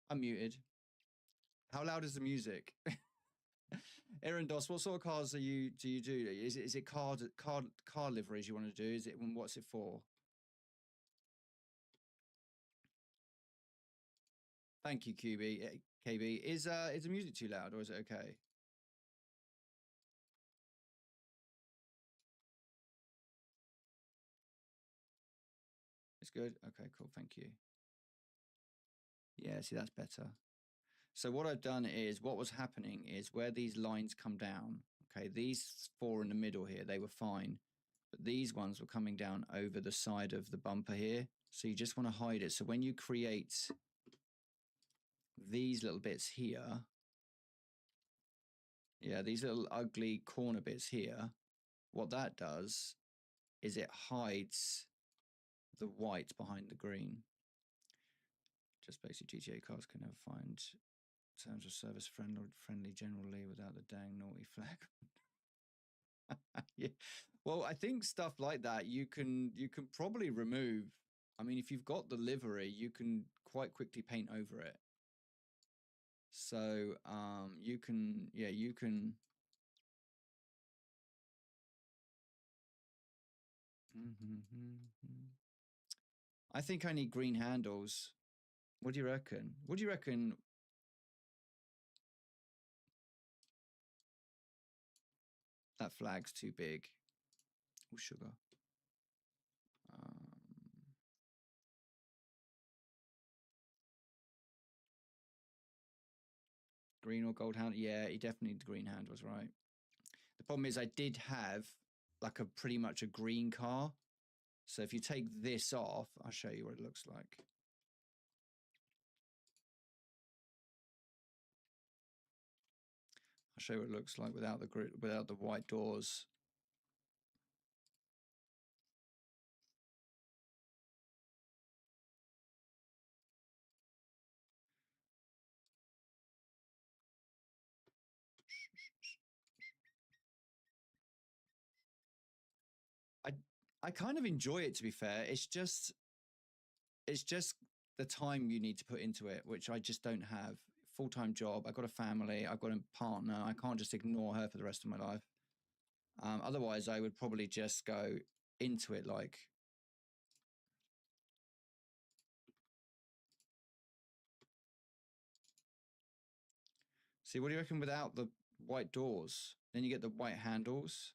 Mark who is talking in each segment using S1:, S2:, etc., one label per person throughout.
S1: I'm muted. How loud is the music? Aaron Doss, what sort of cars do you do? Is it car liveries you want to do? Is it what's it for? Thank you, KB. Is the music too loud or is it okay? It's good. Okay, cool. Thank you. Yeah, see that's better. So what I've done is what was happening is where these lines come down. Okay, these four in the middle here, they were fine, but these ones were coming down over the side of the bumper here. So you just want to hide it. So when you create these little bits here, yeah, these little ugly corner bits here, what that does is it hides the white behind the green. Just basically GTA cars can never find terms of service friendly generally without the dang naughty flag. Yeah. Well, I think stuff like that you can probably remove. I mean, if you've got the livery, you can quite quickly paint over it. So you can, yeah, you can. I think I need green handles. What do you reckon? What do you reckon? That flag's too big. Oh, sugar. Um, green or gold handle? Yeah, he definitely the green handles, right? The problem is I did have like a pretty much a green car. So if you take this off, I'll show you what it looks like. I'll show you what it looks like without the white doors. I kind of enjoy it, to be fair. It's just the time you need to put into it, which I just don't have. Full-time job. I've got a family. I've got a partner. I can't just ignore her for the rest of my life. Otherwise, I would probably just go into it like. See, what do you reckon without the white doors? Then you get the white handles.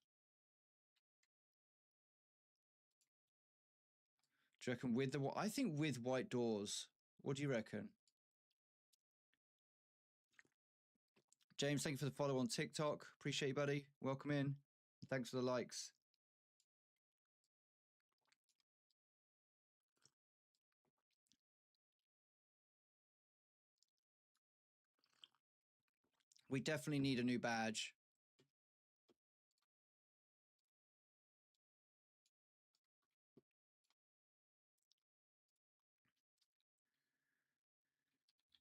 S1: Do you reckon with the? I think with white doors. What do you reckon? James, thank you for the follow on TikTok. Appreciate you, buddy. Welcome in. Thanks for the likes. We definitely need a new badge.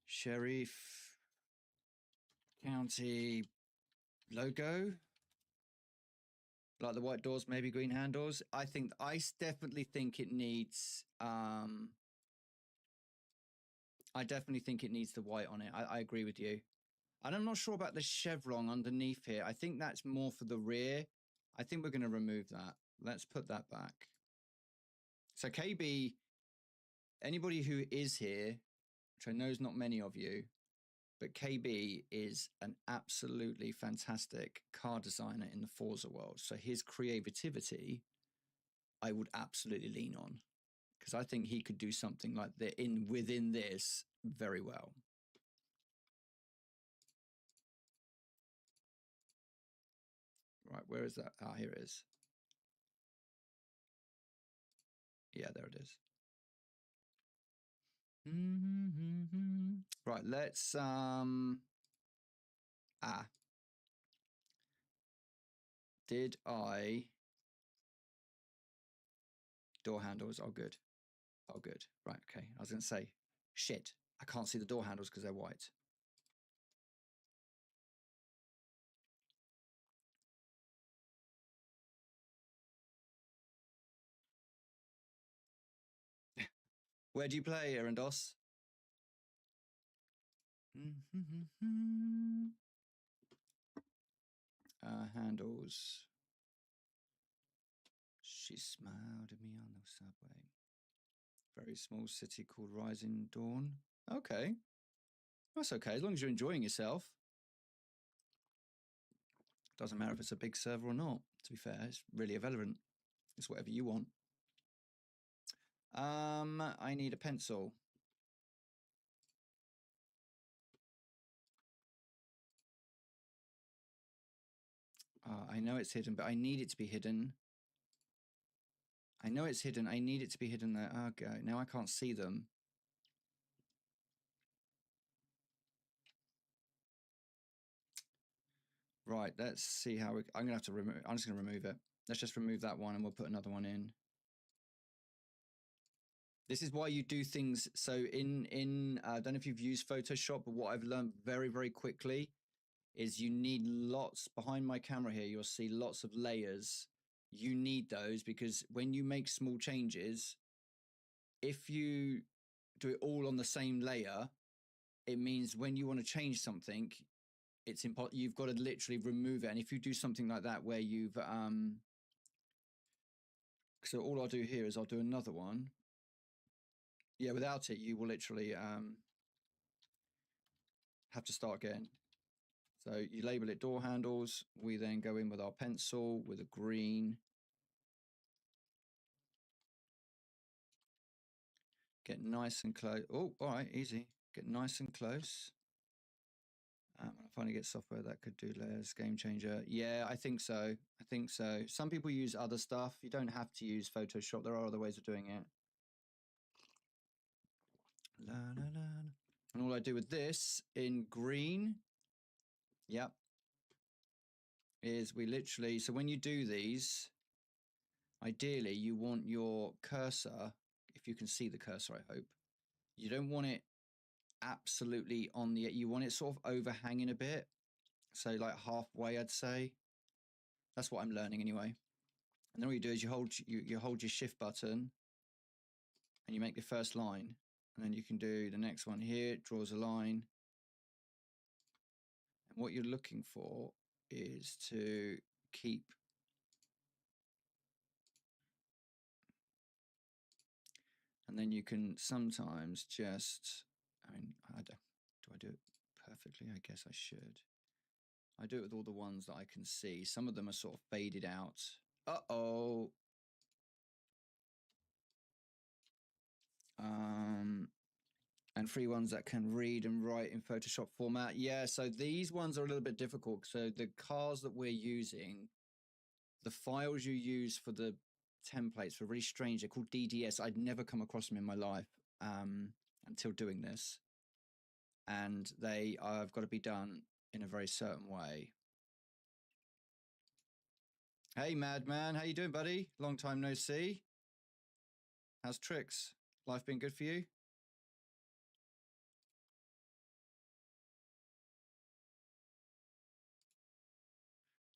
S1: Sheriff County logo. Like the white doors, maybe green handles. I definitely think it needs I definitely think it needs the white on it. I agree with you. And I'm not sure about the chevron underneath here. I think that's more for the rear. I think we're going to remove that. Let's put that back. So KB, anybody who is here, which I know is not many of you, but KB is an absolutely fantastic car designer in the Forza world. So his creativity, I would absolutely lean on, because I think he could do something like that within this very well. Right, where is that? Ah, here it is. Yeah, there it is. Right, let's did I door handles? Oh good. Oh good. Right, okay. I was gonna say, shit, I can't see the door handles because they're white. Where do you play, Erendos? Handles. She smiled at me on the subway. Very small city called Rising Dawn. Okay. That's okay, as long as you're enjoying yourself. Doesn't matter if it's a big server or not, to be fair. It's really irrelevant. It's whatever you want. I need a pencil. I know it's hidden, but I need it to be hidden. I know it's hidden. I need it to be hidden there. Okay, now I can't see them. Right, let's see how we... I'm going to have to remove... I'm just going to remove it. Let's just remove that one and we'll put another one in. This is why you do things. So I don't know if you've used Photoshop, but what I've learned very, very quickly is you need lots behind my camera here. You'll see lots of layers. You need those because when you make small changes, if you do it all on the same layer, it means when you want to change something, it's important. You've got to literally remove it. And if you do something like that where you've, so all I'll do here is I'll do another one. Yeah, without it, you will literally have to start again. So you label it door handles. We then go in with our pencil with a green. Get nice and close. Oh, all right, easy. Get nice and close. I finally get software that could do layers. Game changer. Yeah, I think so. I think so. Some people use other stuff. You don't have to use Photoshop. There are other ways of doing it. La, la, la. And all I do with this in green, yep, is we literally, so when you do these, ideally you want your cursor, if you can see the cursor, I hope, you don't want it absolutely on the, you want it sort of overhanging a bit. So like halfway, I'd say. That's what I'm learning anyway. And then all you do is you hold your shift button and you make the first line. And then you can do the next one here, it draws a line. And what you're looking for is to keep, and then you can sometimes just, I mean, do I do it perfectly? I guess I should. I do it with all the ones that I can see. Some of them are sort of faded out. Uh-oh. And free ones that can read and write in Photoshop format. Yeah, so these ones are a little bit difficult. So the cars that we're using, the files you use for the templates were really strange. They're called DDS. I'd never come across them in my life until doing this. And they have got to be done in a very certain way. Hey, Madman, how you doing, buddy? Long time no see. How's tricks? Life been good for you?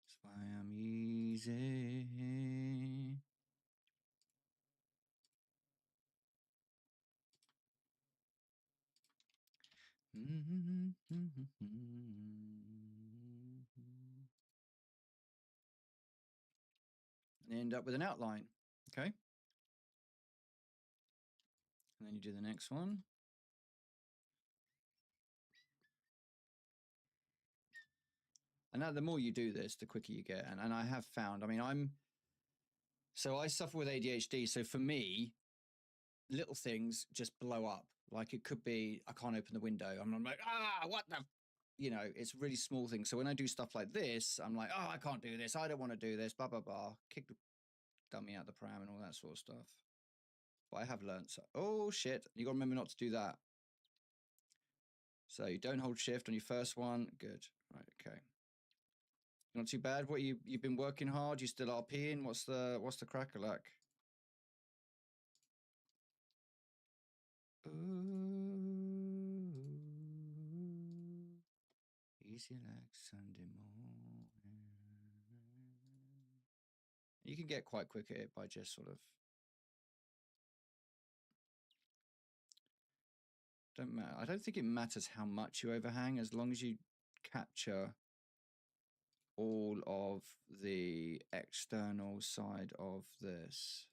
S1: That's why I'm easy. And end up with an outline. Okay. And then you do the next one. And now the more you do this, the quicker you get. And I have found, I mean, I suffer with ADHD. So for me, little things just blow up. Like it could be, I can't open the window. I'm like, what the, it's really small things. So when I do stuff like this, I'm like, I can't do this. I don't want to do this, blah, blah, blah. Kick the dummy out the pram and all that sort of stuff. But I have learned. So, oh, shit. You got to remember not to do that. So you don't hold shift on your first one. Good. Right. Okay. Not too bad. What you've been working hard? You still RPing? What's the crack-a-lack? Ooh, easy like Sunday morning. You can get quite quick at it by just sort of don't matter. I don't think it matters how much you overhang as long as you capture all of the external side of this.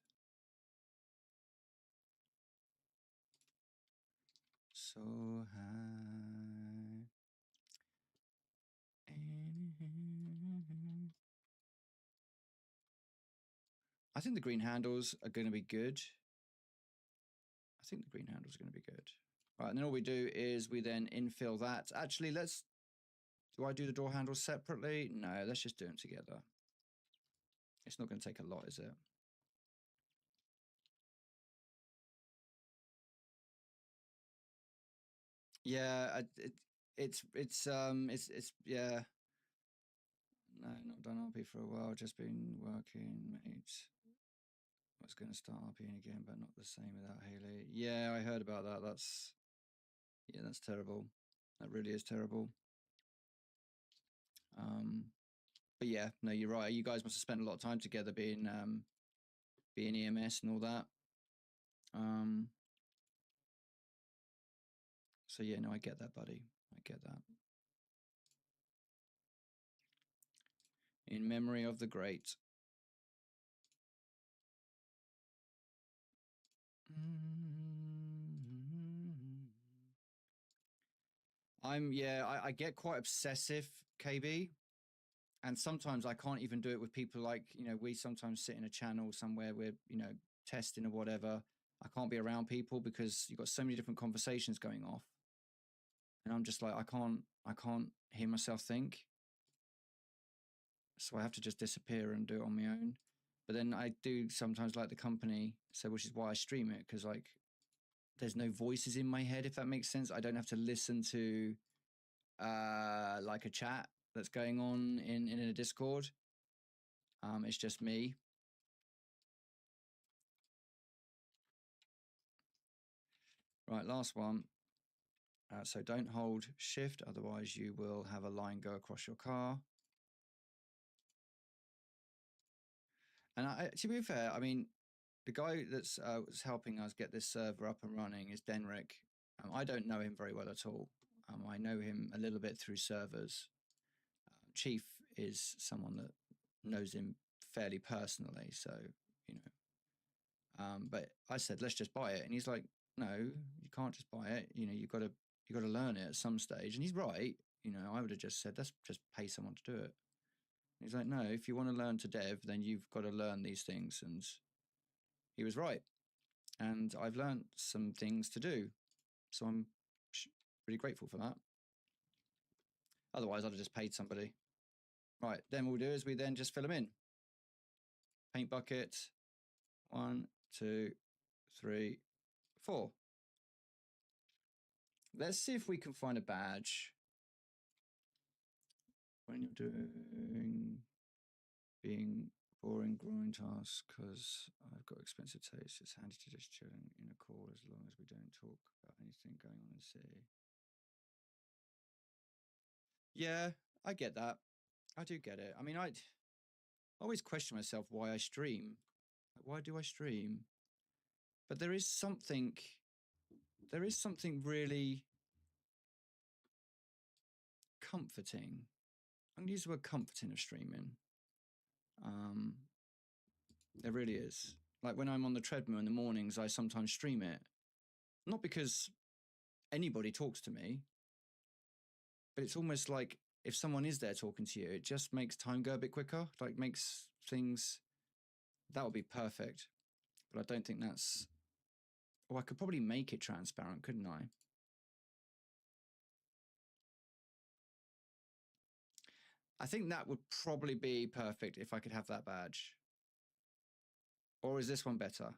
S1: So high. I think the green handles are going to be good. I think the green handles are going to be good. All right, and then all we do is we then infill that. Actually, do I do the door handles separately? No, let's just do them together. It's not going to take a lot, is it? Yeah, it's yeah. No, not done RP for a while. Just been working, mate. I was going to start RPing again, but not the same without Haley. Yeah, I heard about that. That's terrible. That really is terrible. But yeah, no, you're right. You guys must have spent a lot of time together being EMS and all that. So yeah, no, I get that, buddy. I get that. In memory of the great. I get quite obsessive, KB, and sometimes I can't even do it with people like, we sometimes sit in a channel somewhere we're, testing or whatever. I can't be around people because you've got so many different conversations going off. And I'm just like, I can't hear myself think. So I have to just disappear and do it on my own. But then I do sometimes like the company, so which is why I stream it, because like there's no voices in my head, if that makes sense. I don't have to listen to like a chat that's going on in a Discord. It's just me. Right, last one. So don't hold shift, otherwise you will have a line go across your car. And to be fair, I mean, the guy that's was helping us get this server up and running is Denrick. I don't know him very well at all. I know him a little bit through servers. Chief is someone that knows him fairly personally, so you know. But I said, let's just buy it, and he's like, no, you can't just buy it. You got to learn it at some stage, and he's right. I would have just said, let's just pay someone to do it. And he's like, no, if you want to learn to dev, then you've got to learn these things, and he was right. And I've learned some things to do, so I'm really grateful for that. Otherwise, I'd have just paid somebody. Right, then what we'll do is we then just fill them in. Paint bucket, 1, 2, 3, 4. Let's see if we can find a badge when you're doing being boring groin tasks, because I've got expensive taste. It's handy to just chill in a call as long as we don't talk about anything going on in the city. Yeah, I get that. I do get it. I mean, I always question myself why I stream. Why do I stream? But there is something really comforting. I'm going to use the word comforting of streaming. There really is. Like when I'm on the treadmill in the mornings, I sometimes stream it. Not because anybody talks to me, but it's almost like if someone is there talking to you, it just makes time go a bit quicker. Like makes things, that would be perfect. But I don't think that's, I could probably make it transparent, couldn't I? I think that would probably be perfect if I could have that badge. Or is this one better?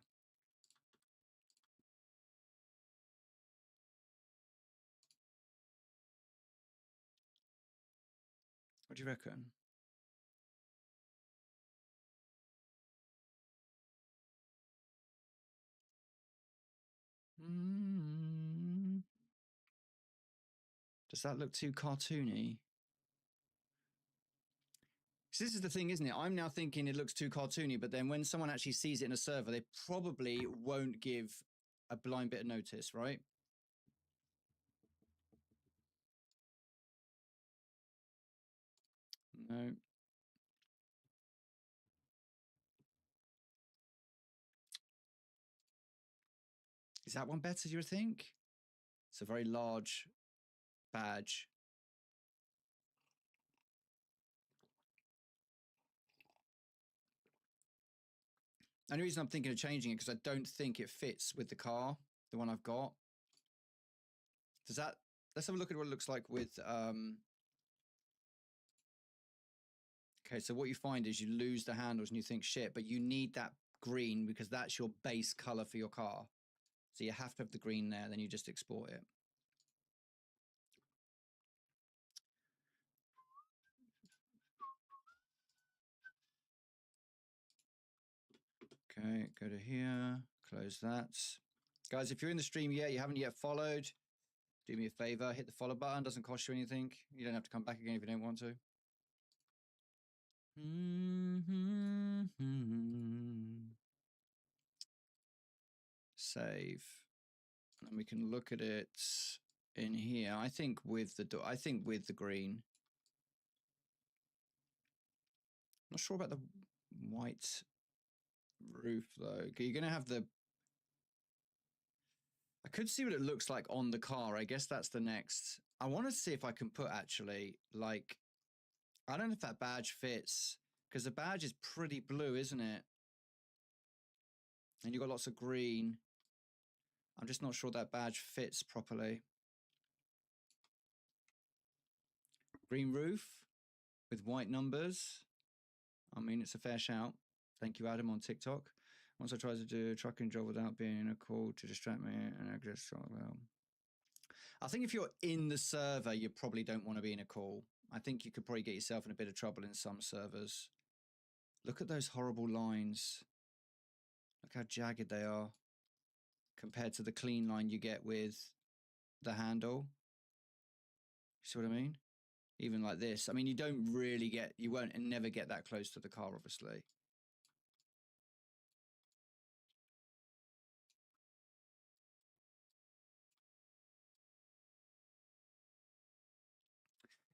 S1: What do you reckon? Does that look too cartoony? So this is the thing, isn't it? I'm now thinking it looks too cartoony, but then when someone actually sees it in a server, they probably won't give a blind bit of notice, right? No. Is that one better, do you think? It's a very large badge. Only reason I'm thinking of changing it because I don't think it fits with the car, the one I've got. Does that? Let's have a look at what it looks like with. Okay, so what you find is you lose the handles and you think shit, but you need that green because that's your base color for your car. So you have to have the green there, then you just export it. Okay, go to here, close that. Guys, if you're in the stream yet, you haven't yet followed, do me a favor, hit the follow button, doesn't cost you anything. You don't have to come back again if you don't want to. Save. And we can look at it in here. I think with the green. Not sure about the white roof though. You're gonna have the. I could see what it looks like on the car. I guess that's the next. I want to see if I can put actually like. I don't know if that badge fits because the badge is pretty blue, isn't it? And you've got lots of green. I'm just not sure that badge fits properly. Green roof with white numbers. I mean, it's a fair shout. Thank you, Adam, on TikTok. Once I tried to do a trucking job without being in a call to distract me, and I just thought, well, I think if you're in the server, you probably don't want to be in a call. I think you could probably get yourself in a bit of trouble in some servers. Look at those horrible lines. Look how jagged they are compared to the clean line you get with the handle. You see what I mean? Even like this. I mean, you don't really get, you won't and never get that close to the car, obviously.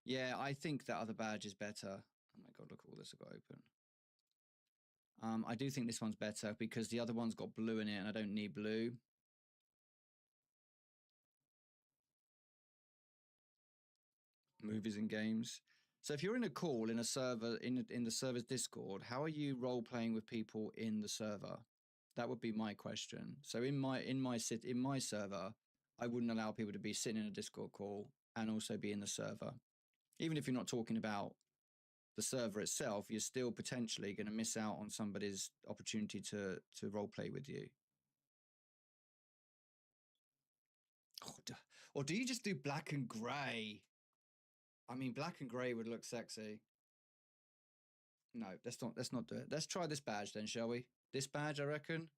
S1: Yeah, I think that other badge is better. Oh my God, look at all this I've got open. I do think this one's better because the other one's got blue in it and I don't need blue. Movies and games. So if you're in a call in a server in the server's Discord, how are you role playing with people in the server? That would be my question. So in my server, I wouldn't allow people to be sitting in a Discord call and also be in the server. Even if you're not talking about the server itself, you're still potentially going to miss out on somebody's opportunity to role play with you. Or do you just do black and gray? I mean, black and gray would look sexy. No, let's not do it. Let's try this badge then, shall we? This badge, I reckon.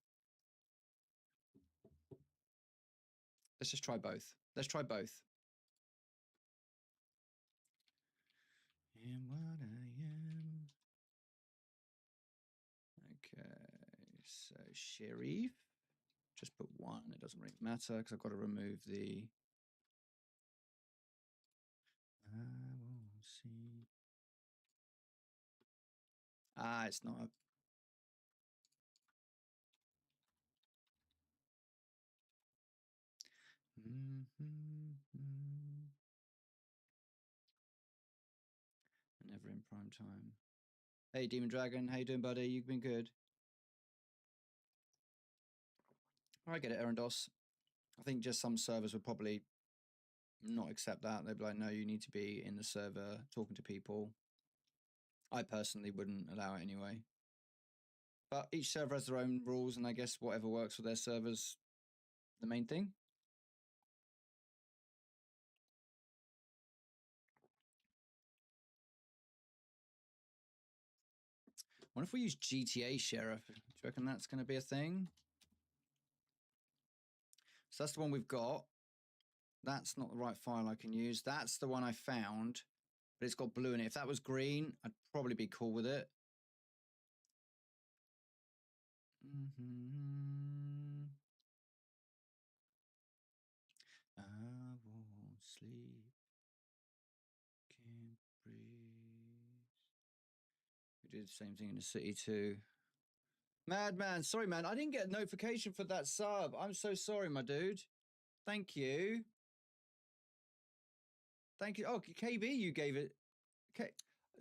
S1: Let's just try both. Let's try both. Am what I am. Okay, so Sheriff. Just put one. It doesn't really matter because I've got to remove the. I will see. Ah, it's not a. Never in prime time. Hey, Demon Dragon, how you doing, buddy? You've been good. I get it, Erendos. I think just some servers would probably not accept that. They'd be like, no, you need to be in the server talking to people. I personally wouldn't allow it anyway. But each server has their own rules, and I guess whatever works for their servers, the main thing. What if we use GTA Sheriff? Do you reckon that's going to be a thing? So that's the one we've got. That's not the right file I can use. That's the one I found, but it's got blue in it. If that was green, I'd probably be cool with it. I won't sleep, can't breathe. do the same thing in the city too. Madman, sorry man, I didn't get a notification for that sub. I'm so sorry, my dude. Thank you. Thank you. Oh, KB, you gave it.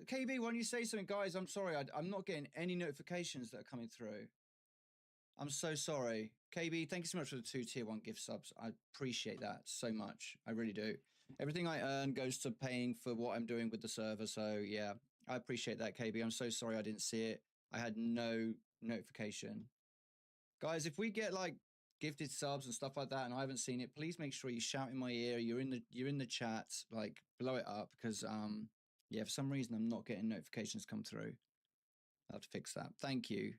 S1: KB, why don't you say something, guys? I'm sorry, I'm not getting any notifications that are coming through. I'm so sorry. KB, thank you so much for the 2 tier 1 gift subs. I appreciate that so much. I really do. Everything I earn goes to paying for what I'm doing with the server. So yeah, I appreciate that, KB. I'm so sorry I didn't see it. I had no notification. Guys, if we get like gifted subs and stuff like that and I haven't seen it, please make sure you shout in my ear. You're in the chat, like blow it up, because yeah, for some reason I'm not getting notifications come through. I'll have to fix that. Thank you,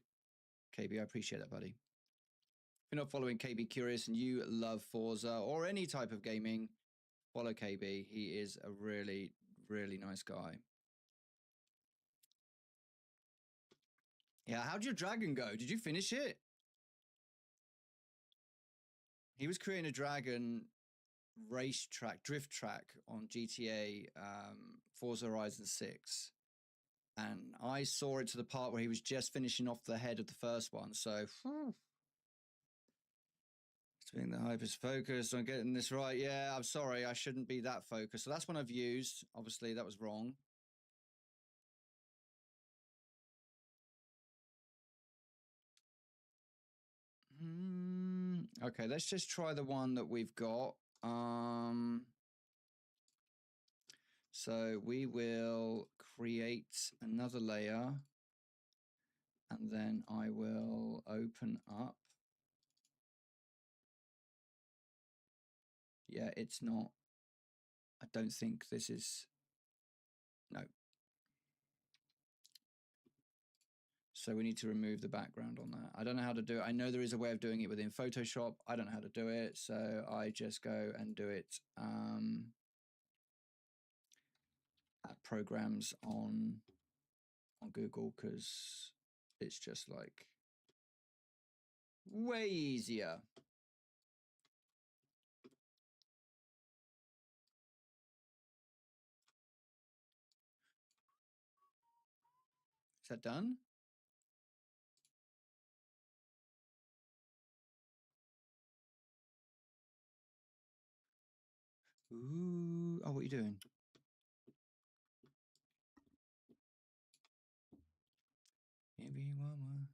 S1: KB. I appreciate that, buddy. If you're not following KB Curious and you love Forza or any type of gaming, follow KB. He is a really, really nice guy. Yeah, how'd your dragon go? Did you finish it? He was creating a dragon racetrack, drift track on GTA Forza Horizon 6. And I saw it to the part where he was just finishing off the head of the first one. So, being the hypest focused on getting this right. Yeah, I'm sorry. I shouldn't be that focused. So that's one I've used. Obviously, that was wrong. Okay, let's just try the one that we've got. So we will create another layer and then I will open up. Yeah, it's not. I don't think this is. No. So we need to remove the background on that. I don't know how to do it. I know there is a way of doing it within Photoshop. I don't know how to do it. So I just go and do it at programs on Google because it's just like way easier. Is that done? Ooh. Oh, what are you doing? Maybe one more.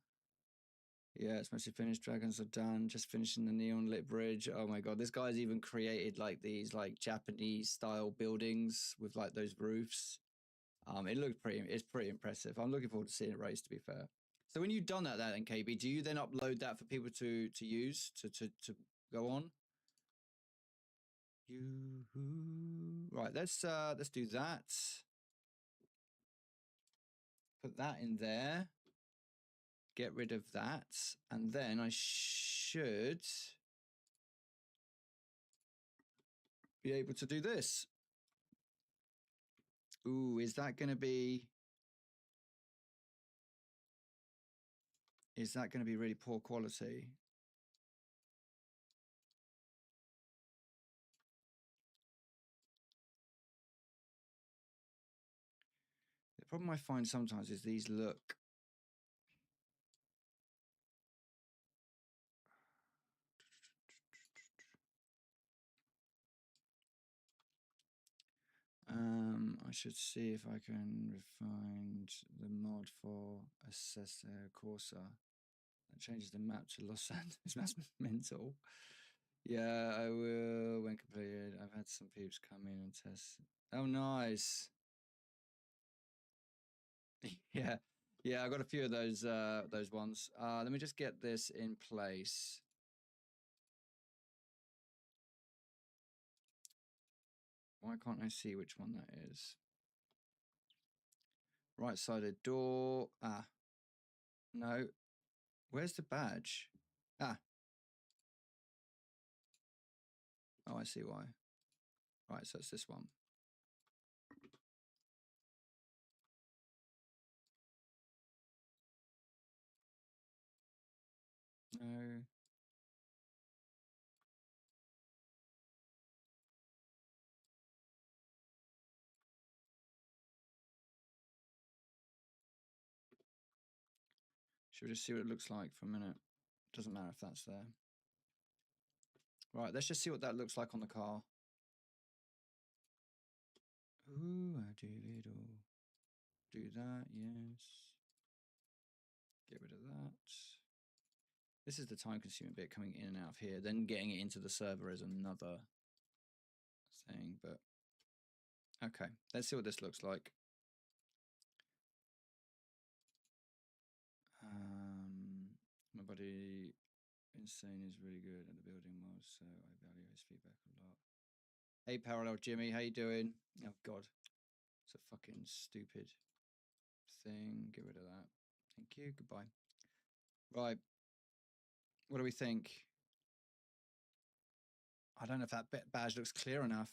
S1: Yeah, it's mostly finished. Dragons are done. Just finishing the neon lit bridge. Oh my god, this guy's even created like these like Japanese style buildings with like those roofs. It looks it's pretty impressive. I'm looking forward to seeing it race, to be fair. So when you've done that then KB, do you then upload that for people to use to go on? Right, let's do that. Put that in there. Get rid of that. And then I should be able to do this. Ooh, is that going to be really poor quality? The problem I find sometimes is these look I should see if I can refine the mod for Assessor Corsa. That changes the map to Los Santos. That's mental. Yeah, I will when completed. I've had some peeps come in and test. Oh, nice. Yeah, yeah. I got a few of those ones. Let me just get this in place. Why can't I see which one that is? Right-sided door. Ah, no. Where's the badge? Ah. Oh, I see why. Right, so it's this one. No. Should we just see what it looks like for a minute? Doesn't matter if that's there. Right, let's just see what that looks like on the car. Ooh, I do it all. Do that, yes. Get rid of that. This is the time-consuming bit, coming in and out of here. Then getting it into the server is another thing, but okay. Let's see what this looks like. My buddy Insane is really good at the building mods, so I value his feedback a lot. Hey, Parallel Jimmy, how you doing? Oh, God. It's a fucking stupid thing. Get rid of that. Thank you. Goodbye. Right. What do we think? I don't know if that badge looks clear enough.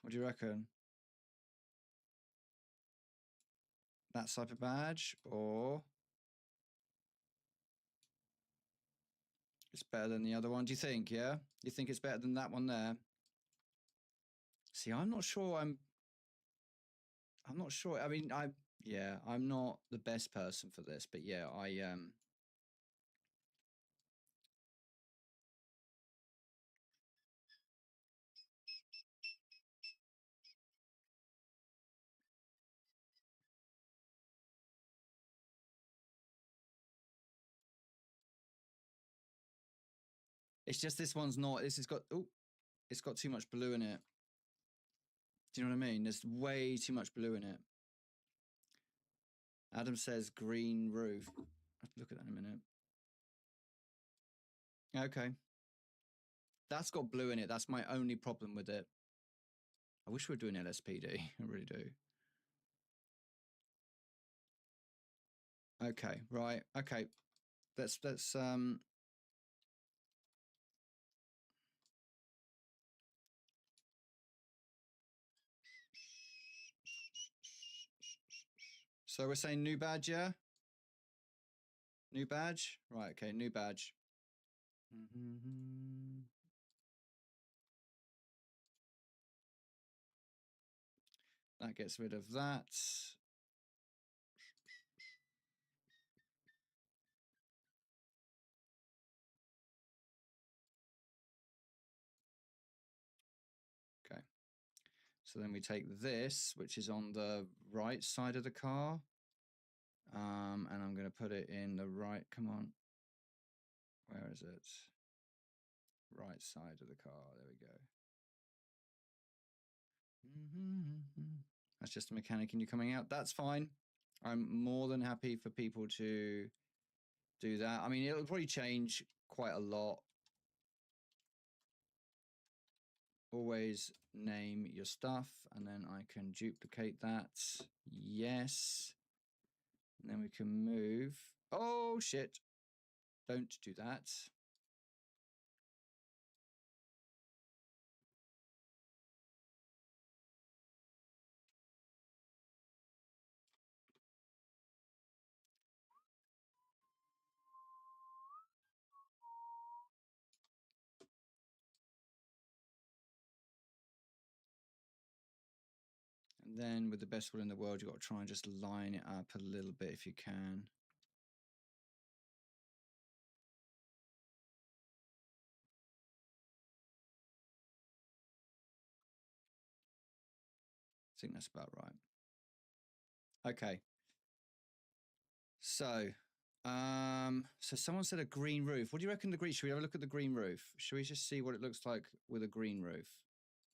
S1: What do you reckon? That type of badge, or it's better than the other one? Do you think? Yeah, you think it's better than that one there? See, I'm not sure. I'm not sure. I mean, I'm not the best person for this, but yeah, it's just this one's not. This has got it's got too much blue in it. Do you know what I mean? There's way too much blue in it. Adam says green roof. I'll look at that in a minute. Okay. That's got blue in it. That's my only problem with it. I wish we were doing LSPD. I really do. Okay, right. Okay. Let's so we're saying new badge, yeah? New badge? Right, okay, new badge. That gets rid of that. Okay. So then we take this, which is on the right side of the car. And I'm going to put it in the right, come on. Where is it? Right side of the car. There we go. That's just a mechanic and you coming out. That's fine. I'm more than happy for people to do that. I mean, it'll probably change quite a lot. Always name your stuff, and then I can duplicate that. Yes. And then we can move. Oh, shit. Don't do that. And then with the best will in the world, you've got to try and just line it up a little bit if you can. I think that's about right. Okay. So, so someone said a green roof. What do you reckon the green? Should we have a look at the green roof? Should we just see what it looks like with a green roof?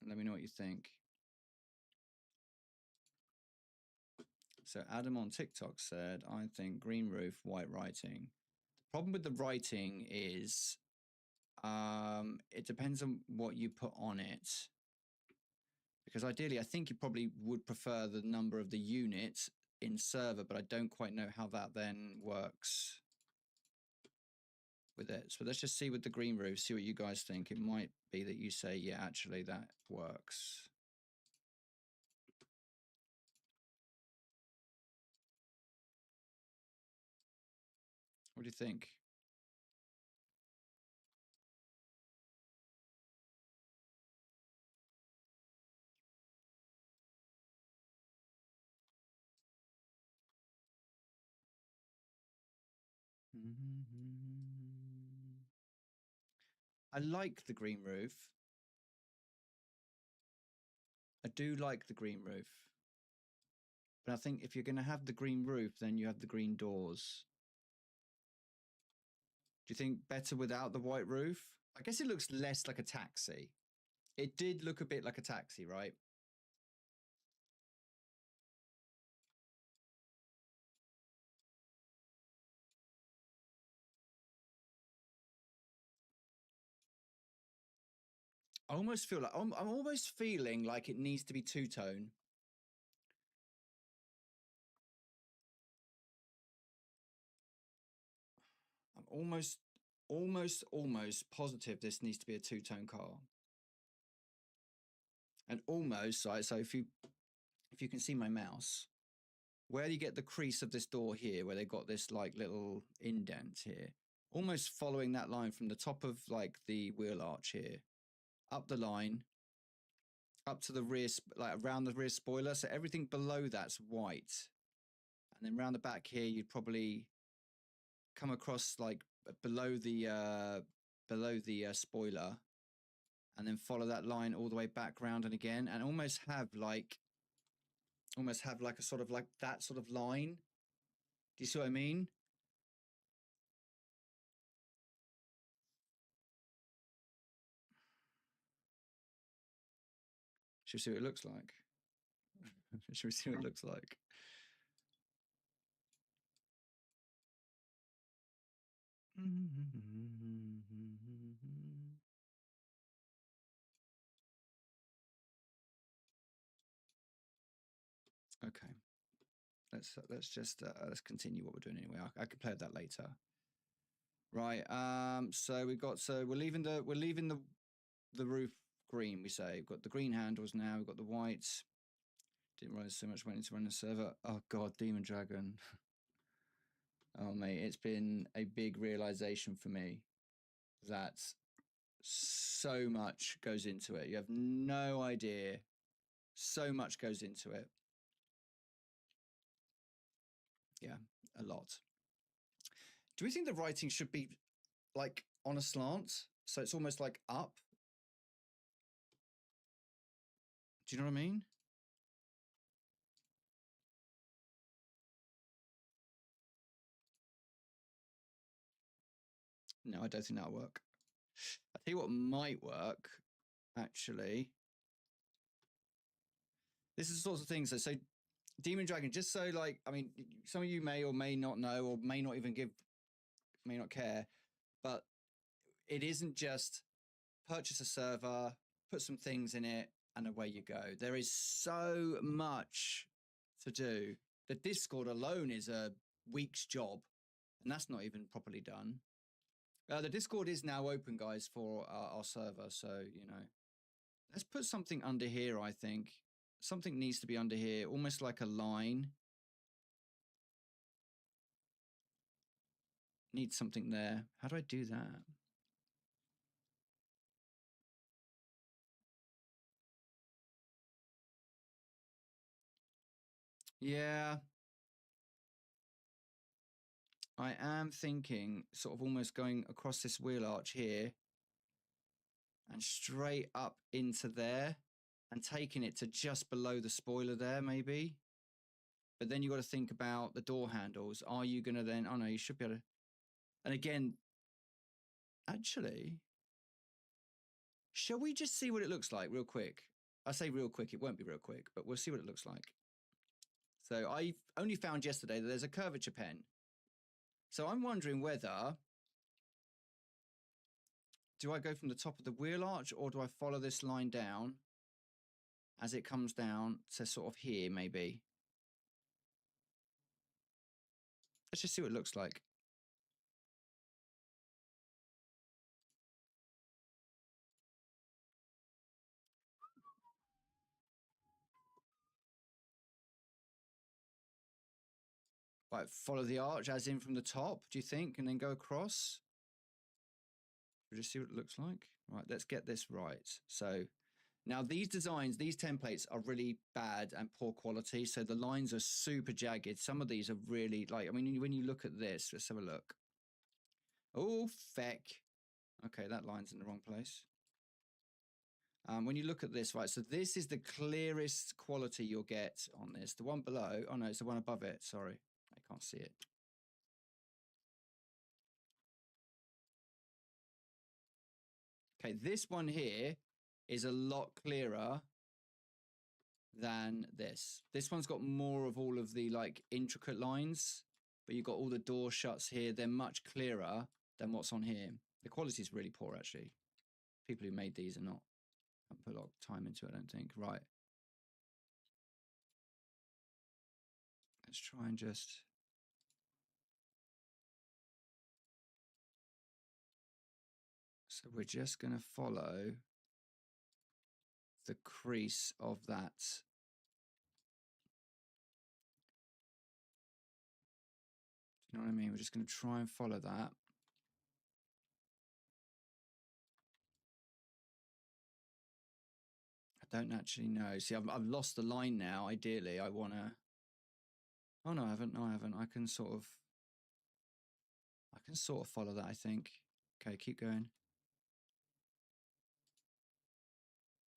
S1: And let me know what you think. So Adam on TikTok said, I think green roof, white writing. The problem with the writing is it depends on what you put on it. Because ideally, I think you probably would prefer the number of the units in server, but I don't quite know how that then works with it. So let's just see with the green roof, see what you guys think. It might be that you say, yeah, actually that works. What do you think? I like the green roof. I do like the green roof. But I think if you're going to have the green roof, then you have the green doors. Do you think better without the white roof? I guess it looks less like a taxi. It did look a bit like a taxi, right? I almost feel like I'm almost feeling like it needs to be two-tone. I'm almost positive this needs to be a two-tone car. And almost, right, so if you can see my mouse, where you get the crease of this door here, where they got this like little indent here, almost following that line from the top of like the wheel arch here, up the line, up to the rear, like around the rear spoiler. So everything below that's white. And then around the back here, you'd probably come across like below the spoiler, and then follow that line all the way back round and again, and almost have like a sort of like that sort of line. Do you see what I mean? Should we see what it looks like? Should we see what it looks like? Okay. Let's just let's continue what we're doing anyway. I could play with that later. Right. So we're leaving the roof green. We say we've got the green handles now. We've got the whites. Didn't realize so much went into running the server. Oh god, Demon Dragon. Oh mate, it's been a big realization for me that so much goes into it. You have no idea. So much goes into it. Yeah, a lot. Do we think the writing should be like on a slant? So it's almost like up? Do you know what I mean? No, I don't think that'll work. I tell you what might work, actually. This is the sorts of things that so Demon Dragon, just so like, I mean, some of you may or may not know, or may not even may not care, but it isn't just purchase a server, put some things in it, and away you go. There is so much to do. The Discord alone is a week's job, and that's not even properly done. The Discord is now open, guys, for our server. So, you know, let's put something under here, I think. Something needs to be under here, almost like a line. Need something there. How do I do that? Yeah. I am thinking sort of almost going across this wheel arch here and straight up into there and taking it to just below the spoiler there, maybe. But then you got to think about the door handles. Are you going to then, oh no, you should be able to. And again, actually, shall we just see what it looks like real quick? I say real quick, it won't be real quick, but we'll see what it looks like. So I only found yesterday that there's a curvature pen. So I'm wondering whether, do I go from the top of the wheel arch or do I follow this line down as it comes down to sort of here, maybe? Let's just see what it looks like. Like follow the arch as in from the top, do you think? And then go across? We'll just see what it looks like. Right, let's get this right. So now these designs, these templates are really bad and poor quality. So the lines are super jagged. Some of these are really like, I mean, when you look at this, let's have a look. Oh, feck. Okay, that line's in the wrong place. When you look at this, right, so this is the clearest quality you'll get on this. The one below, oh no, it's the one above it. Sorry, I can't see it. Okay, this one here is a lot clearer than this. This one's got more of all of the like intricate lines, but you've got all the door shuts here. They're much clearer than what's on here. The quality is really poor, actually. People who made these are not, haven't put a lot of time into it, I don't think. Right. Let's try and just... So we're just going to follow the crease of that. Do you know what I mean? We're just going to try and follow that. I don't actually know. See, I've lost the line now. Ideally, I want to... Oh, no, I haven't. No, I haven't. I can sort of follow that, I think. Okay, keep going.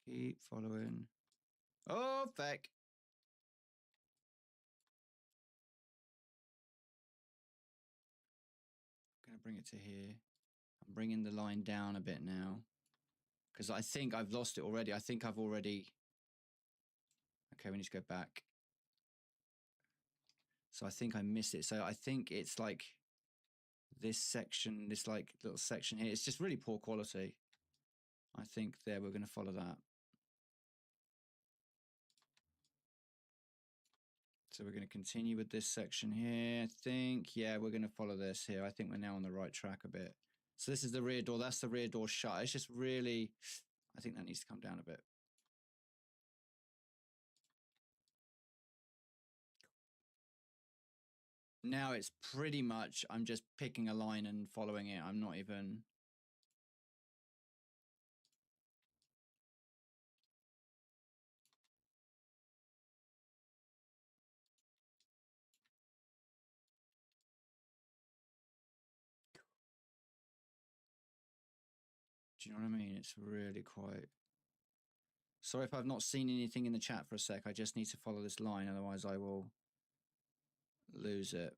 S1: Keep following. Oh, feck. I'm going to bring it to here. I'm bringing the line down a bit now. Because I think I've lost it already. I think I've already... Okay, we need to go back. So I think I missed it. So I think it's like this section, this like little section here. It's just really poor quality. I think there we're going to follow that. So we're going to continue with this section here. I think, yeah, we're going to follow this here. I think we're now on the right track a bit. So this is the rear door. That's the rear door shut. It's just really, I think that needs to come down a bit. Now it's pretty much, I'm just picking a line and following it. I'm not even... Do you know what I mean? It's really quite... Sorry if I've not seen anything in the chat for a sec. I just need to follow this line, otherwise I will lose it.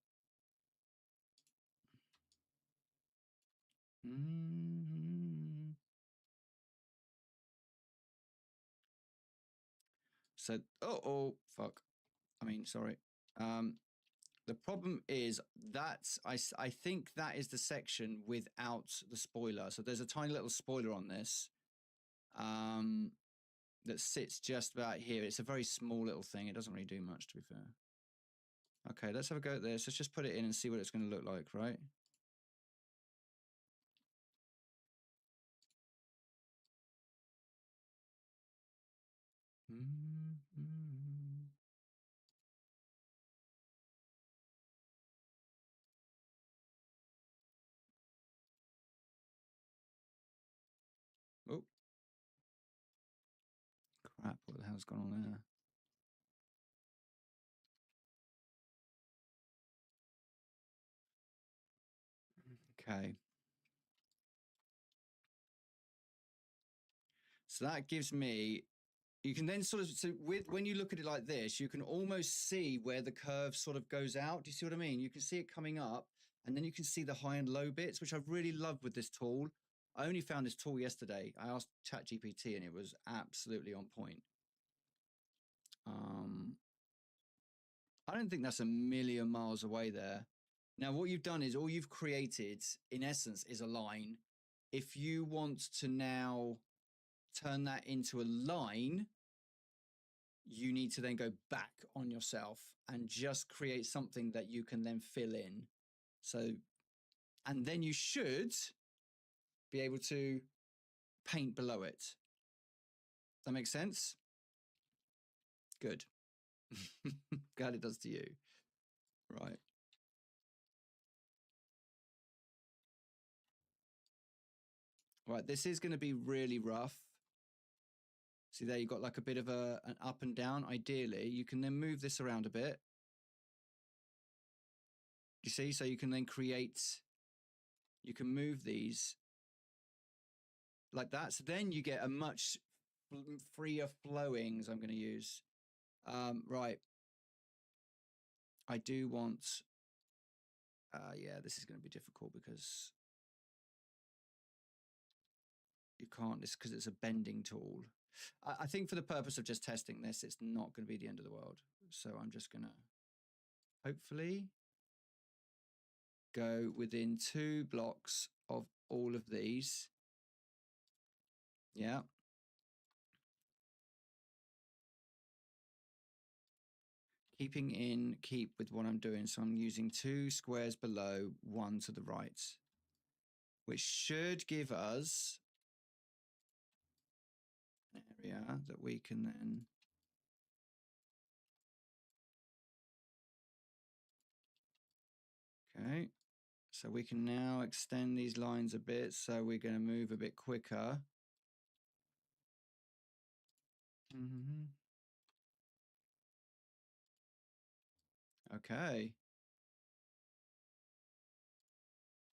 S1: So, fuck. I mean, sorry. The problem is that I think that is the section without the spoiler. So there's a tiny little spoiler on this that sits just about here. It's a very small little thing. It doesn't really do much, to be fair. Okay, let's have a go at this. Let's just put it in and see what it's going to look like, right? Oh, crap. What the hell's gone on there? Okay. So that gives me, you can then sort of, so with, when you look at it like this, you can almost see where the curve sort of goes out. Do you see what I mean? You can see it coming up, and then you can see the high and low bits, which I really love with this tool. I only found this tool yesterday. I asked ChatGPT and it was absolutely on point. I don't think that's a million miles away there. Now, what you've done is all you've created, in essence, is a line. If you want to now turn that into a line, you need to then go back on yourself and just create something that you can then fill in. So, and then you should be able to paint below it. That makes sense? Good. Glad it does to you. Right. Right, this is going to be really rough. See there, you've got like a bit of an up and down. Ideally, you can then move this around a bit. You see, so you can then create you can move these like that. So then you get a much freer flowings I'm going to use. Right. I do want, yeah, this is going to be difficult because you can't, this because it's a bending tool. I think for the purpose of just testing this, it's not going to be the end of the world. So I'm just going to hopefully go within 2 blocks of all of these. Yeah. Keep with what I'm doing. So I'm using 2 squares below, 1 to the right, which should give us an area that we can then okay. So we can now extend these lines a bit. So we're going to move a bit quicker. Mm-hmm. Okay.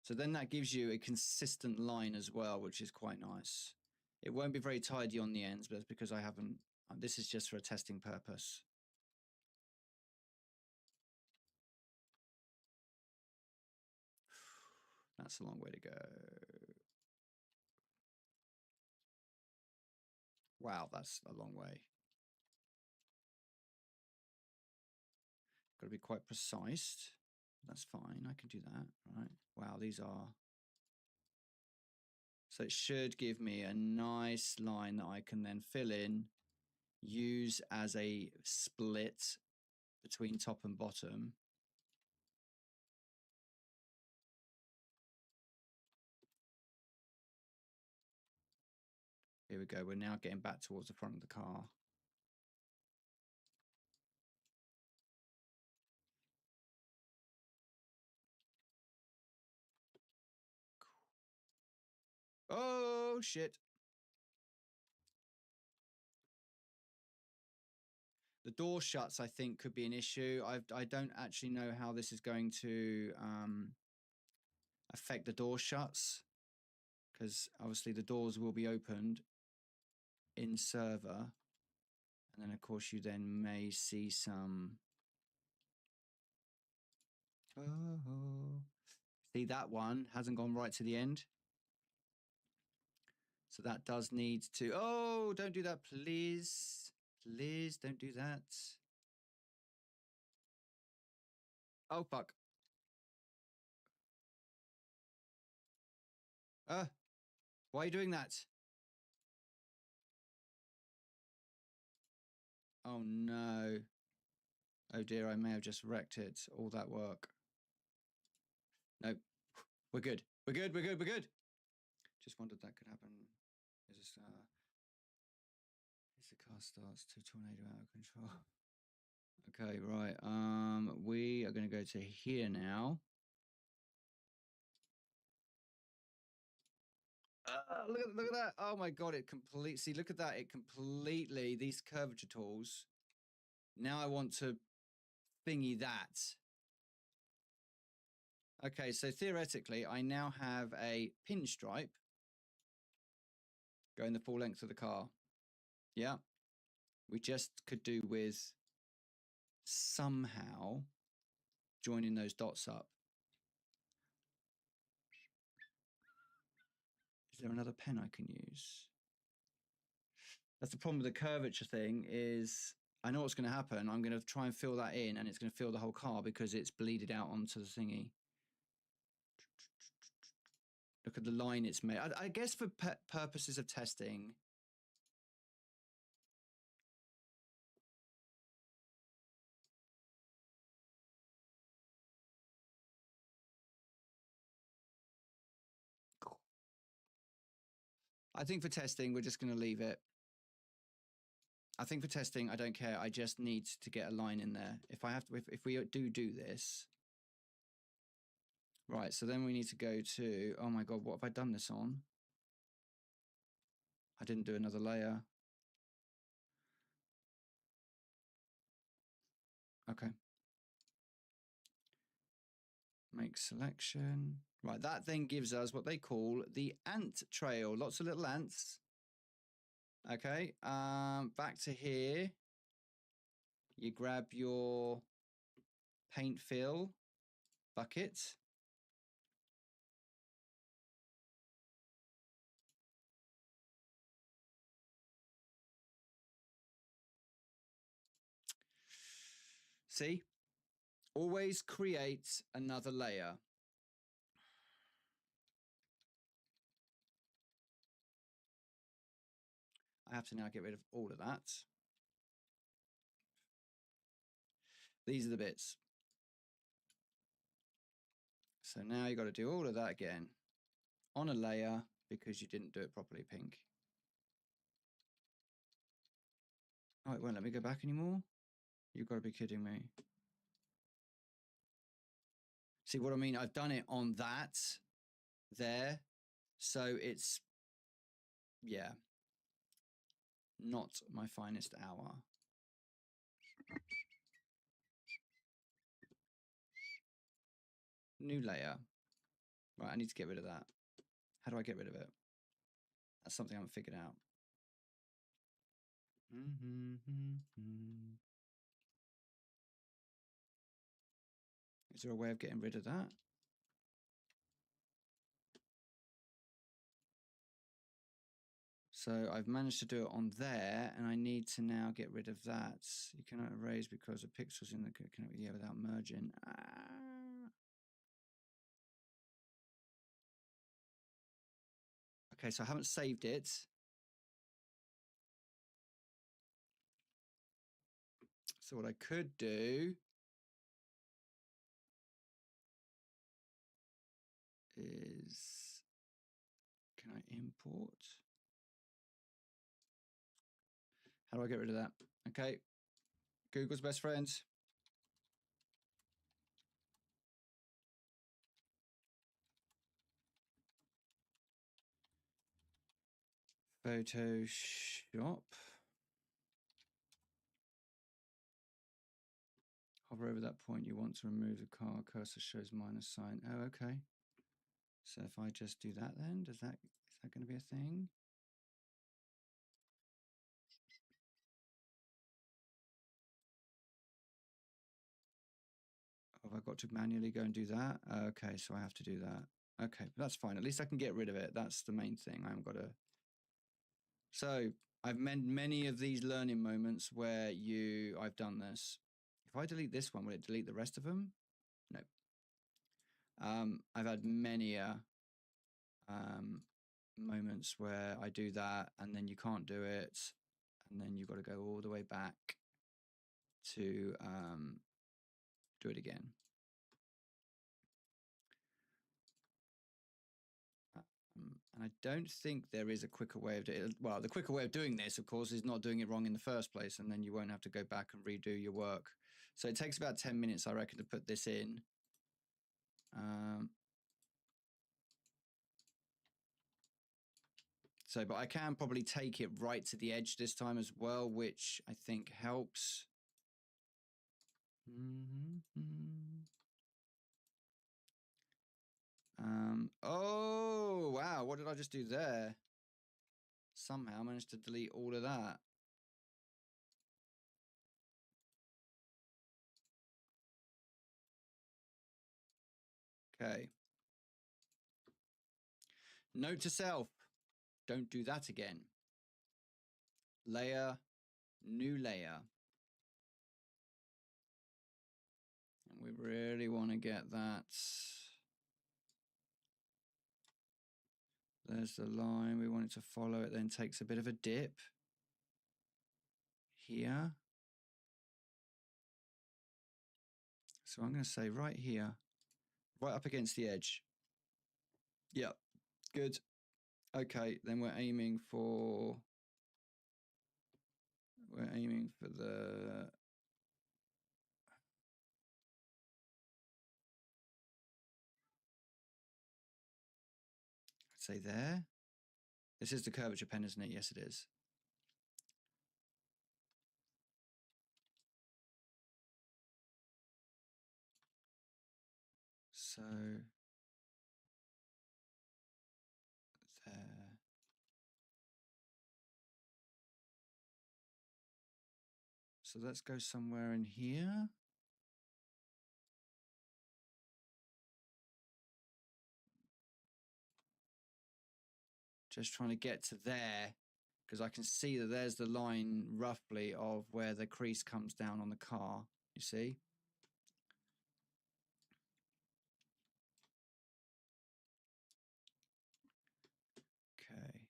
S1: So then that gives you a consistent line as well, which is quite nice. It won't be very tidy on the ends, but it's because I haven't, this is just for a testing purpose. That's a long way to go. Wow, that's a long way. Got to be quite precise. That's fine. I can do that. Right. Wow, these are. So it should give me a nice line that I can then fill in, use as a split between top and bottom. Here we go. We're now getting back towards the front of the car. Oh, shit. The door shuts, I think, could be an issue. I don't actually know how this is going to affect the door shuts, because obviously the doors will be opened in server. And then, of course, you then may see some... Oh, see, that one hasn't gone right to the end. So that does need to... Oh, don't do that, please. Please don't do that. Oh, fuck. Why are you doing that? Oh, no. Oh, dear, I may have just wrecked it. All that work. Nope. We're good. We're good. We're good. We're good. Just wondered that could happen. Is this, as the car starts to tornado out of control. Okay, right. We are going to go to here now. Look at that. Oh my God, it completely, see, look at that. It completely, these curvature tools. Now I want to thingy that. Okay, so theoretically, I now have a pinstripe going the full length of the car. Yeah. We just could do with somehow joining those dots up. Is there another pen I can use? That's the problem with the curvature thing is I know what's going to happen. I'm going to try and fill that in and it's going to fill the whole car because it's bleeded out onto the thingy. Look at the line it's made. I guess for purposes of testing. I think for testing, we're just going to leave it. I think for testing, I don't care. I just need to get a line in there. If I have to, if we do this. Right, so then we need to go to, oh my God, what have I done this on? I didn't do another layer. Okay. Make selection. Right, that then gives us what they call the ant trail. Lots of little ants. Okay, back to here. You grab your paint fill bucket. See? Always create another layer. I have to now get rid of all of that. These are the bits. So now you got to do all of that again on a layer because you didn't do it properly, Pink. Oh, it won't let me go back anymore? You've got to be kidding me. See what I mean? I've done it on that there. So it's, yeah, not my finest hour. New layer. Right, I need to get rid of that. How do I get rid of it? That's something I haven't figured out. Is there a way of getting rid of that? So I've managed to do it on there, and I need to now get rid of that. You cannot erase because the pixels in the yeah, without merging. Okay, so I haven't saved it. So what I could do is, can I import? How do I get rid of that? Okay, Google's best friend. Photoshop. Hover over that point you want to remove the car. Cursor shows minus sign. Oh, okay. So if I just do that then, is that going to be a thing? Have I got to manually go and do that? Okay, so I have to do that. Okay, that's fine. At least I can get rid of it. That's the main thing. I haven't got to. So I've made many of these learning moments where I've done this. If I delete this one, will it delete the rest of them? No. I've had many moments where I do that and then you can't do it. And then you've got to go all the way back to do it again. And I don't think there is a quicker way of doing it. Well, the quicker way of doing this, of course, is not doing it wrong in the first place, and then you won't have to go back and redo your work. So it takes about 10 minutes, I reckon, to put this in. But I can probably take it right to the edge this time as well, which I think helps. Oh, wow. What did I just do there? Somehow I managed to delete all of that. Okay. Note to self, don't do that again. Layer, new layer. And we really want to get that. There's the line. We want it to follow. It then takes a bit of a dip here. So I'm going to say right here, right up against the edge. Yeah, good. Okay, then we're aiming for the I'd say there. This is the curvature pen, isn't it? Yes, it is. So there. So let's go somewhere in here. Just trying to get to there, because I can see that there's the line roughly of where the crease comes down on the car. You see? Okay.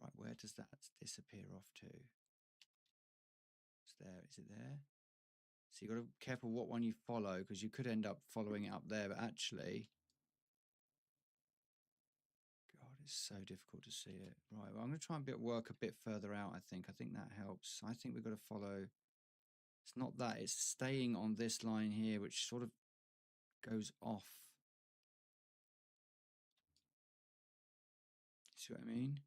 S1: Right, where does that disappear off to? It's there. Is it there? So you've got to be careful what one you follow, because you could end up following it up there, but actually, God, it's so difficult to see it. Right, well, I'm going to try and work a bit further out, I think. I think that helps. I think we've got to follow. It's not that. It's staying on this line here, which sort of goes off. See what I mean?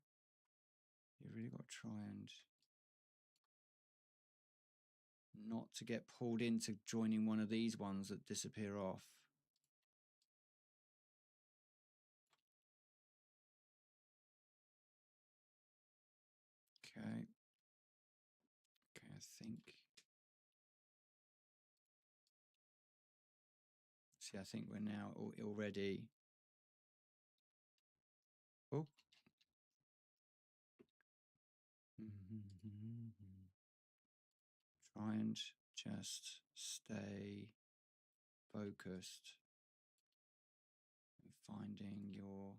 S1: You really got to try and not to get pulled into joining one of these ones that disappear off. Okay. Okay, I think. See, I think we're now already. Oh. Try and just stay focused and finding your.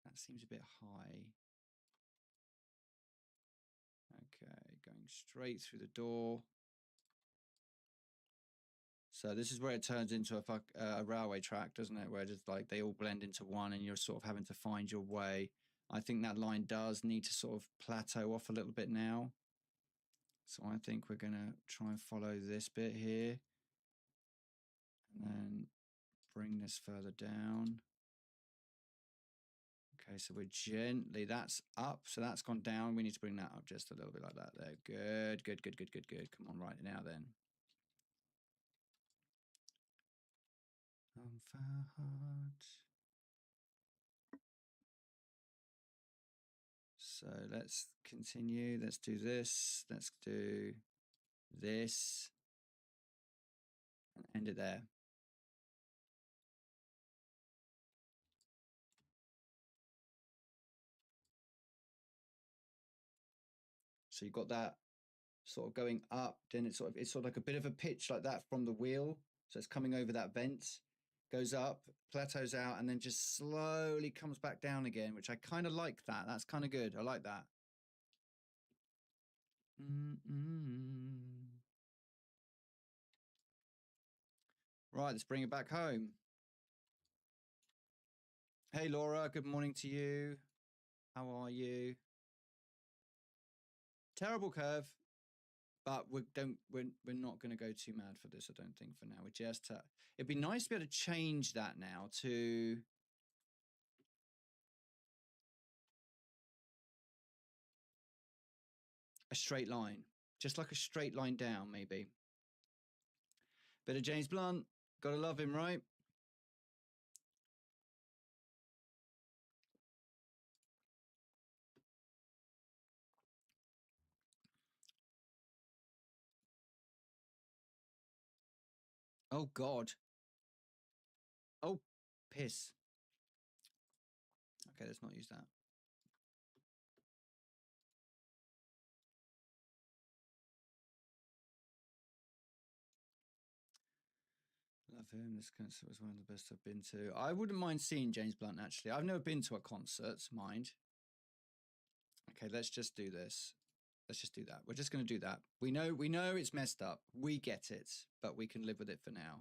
S1: That seems a bit high. Okay, going straight through the door. So this is where it turns into a railway track, doesn't it? Where just like they all blend into one and you're sort of having to find your way. I think that line does need to sort of plateau off a little bit now. So I think we're going to try and follow this bit here. And then bring this further down. Okay, so we're gently, that's up. So that's gone down. We need to bring that up just a little bit like that there. Good, good, good, good, good, good. Come on, right now then. Fahad. So let's continue. Let's do this. Let's do this. And end it there. So you've got that sort of going up, then it's sort of like a bit of a pitch like that from the wheel. So it's coming over that vent, goes up, plateaus out, and then just slowly comes back down again, which I kind of like that. That's kind of good. I like that. Right, let's bring it back home. Hey, Laura, good morning to you. How are you? Terrible curve, but we're not going to go too mad for this, I don't think, for now. We're just it'd be nice to be able to change that now to a straight line, just like a straight line down, maybe. Bit of James Blunt, gotta love him, right? Oh God. Oh, piss. Okay, let's not use that. Love him. This concert was one of the best I've been to. I wouldn't mind seeing James Blunt, actually. I've never been to a concert, mind. Okay, let's just do this. Let's just do that. We're just going to do that. We know it's messed up. We get it, but we can live with it for now.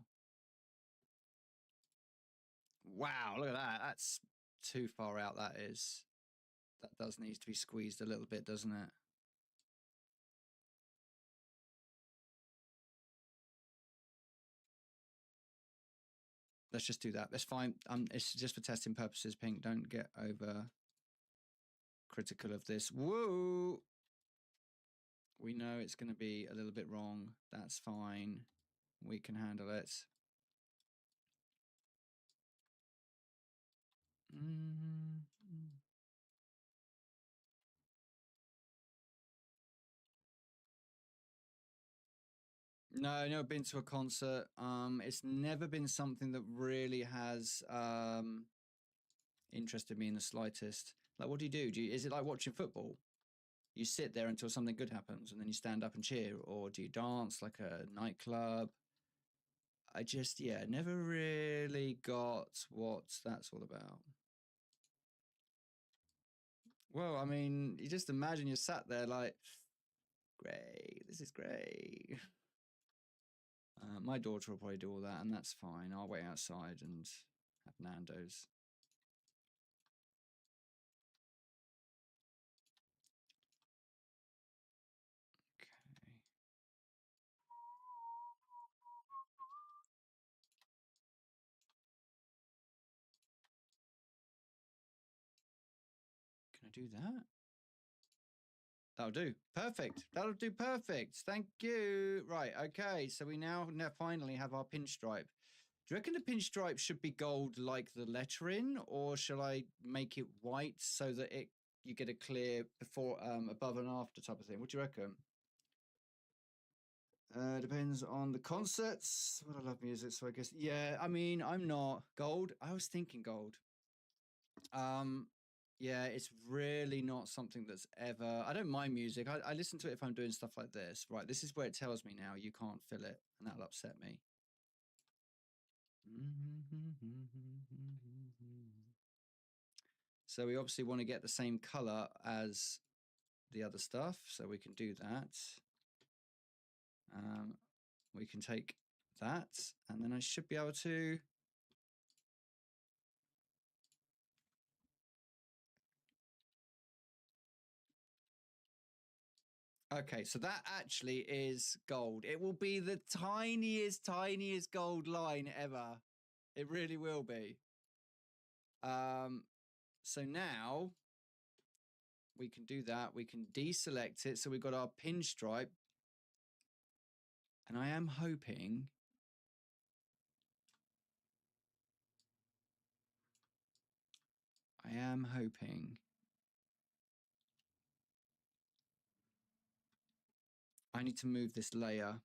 S1: Wow, look at that. That's too far out, that is. That does need to be squeezed a little bit, doesn't it? Let's just do that. That's fine. It's just for testing purposes, Pink. Don't get over critical of this. Whoa. We know it's going to be a little bit wrong. That's fine. We can handle it. No, I've never been to a concert. It's never been something that really has interested me in the slightest. Like, what do you do? Is it like watching football? You sit there until something good happens and then you stand up and cheer, or do you dance like a nightclub? I just, yeah, never really got what that's all about. Well, I mean, you just imagine you're sat there like, great, this is great. My daughter will probably do all that, and that's fine. I'll wait outside and have Nando's. Okay. Can I do that? That'll do. Perfect. That'll do perfect. Thank you. Right. Okay. So we now finally have our pinstripe. Do you reckon the pinstripe should be gold like the lettering, or shall I make it white so that you get a clear before, above and after type of thing? What do you reckon? Depends on the concerts. Well, I love music, so I guess yeah. I mean, I'm not gold. I was thinking gold. Um, yeah, it's really not something that's ever. I don't mind music. I listen to it if I'm doing stuff like this. Right, this is where it tells me now you can't fill it, and that'll upset me. So we obviously want to get the same color as the other stuff, so we can do that. We can take that, and then I should be able to. Okay, so that actually is gold. It will be the tiniest, tiniest gold line ever. It really will be. So now we can do that. We can deselect it. So we've got our pinstripe. And I am hoping. I need to move this layer.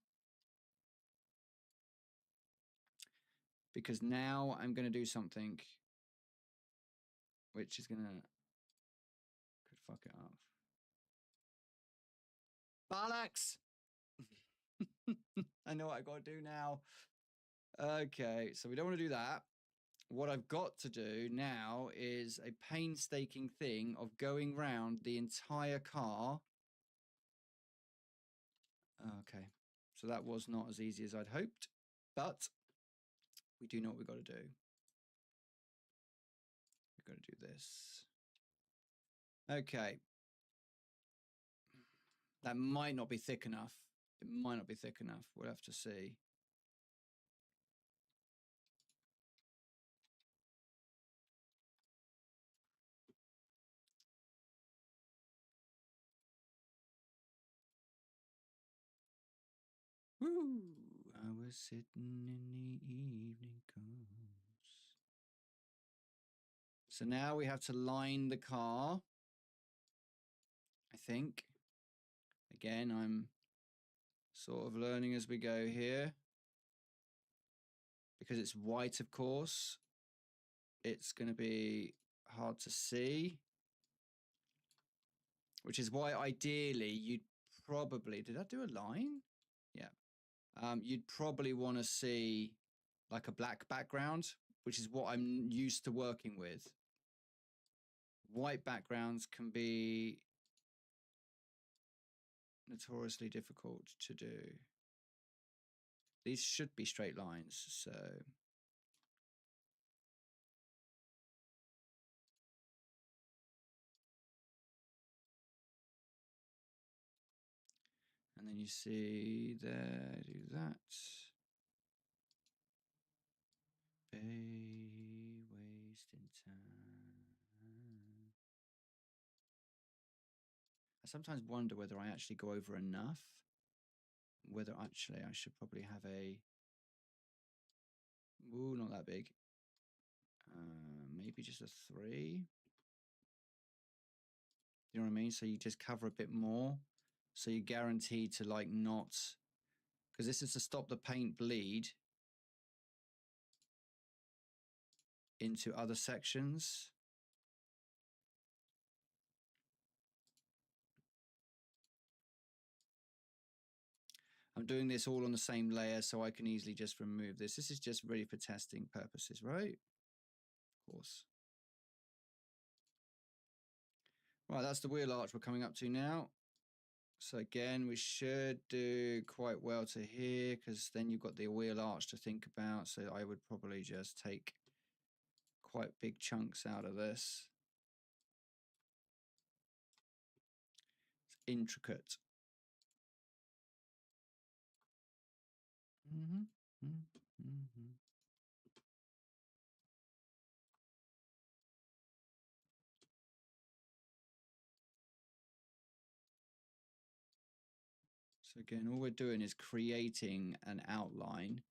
S1: Because now I'm going to do something which is going to. Could fuck it up. Bollocks! I know what I got to do now. Okay, so we don't want to do that. What I've got to do now is a painstaking thing of going round the entire car. Okay, so that was not as easy as I'd hoped, but we do know what we've got to do. We've got to do this. Okay. That might not be thick enough. It might not be thick enough. We'll have to see. Woo! I was sitting in the evening comes. So now we have to line the car. I think. Again, I'm sort of learning as we go here. Because it's white, of course, it's going to be hard to see. Which is why ideally you'd probably... Did I do a line? Yeah. You'd probably want to see like a black background, which is what I'm used to working with. White backgrounds can be notoriously difficult to do. These should be straight lines, so... And then you see there, do that. Wasting time. I sometimes wonder whether I actually go over enough. Whether actually I should probably have a... Ooh, not that big. maybe just a 3. You know what I mean? So you just cover a bit more. So you're guaranteed to like not, because this is to stop the paint bleed into other sections. I'm doing this all on the same layer so I can easily just remove this. This is just really for testing purposes, right? Of course. Right, that's the wheel arch we're coming up to now. So again, we should do quite well to here because then you've got the wheel arch to think about. So I would probably just take quite big chunks out of this. It's intricate. So again, all we're doing is creating an outline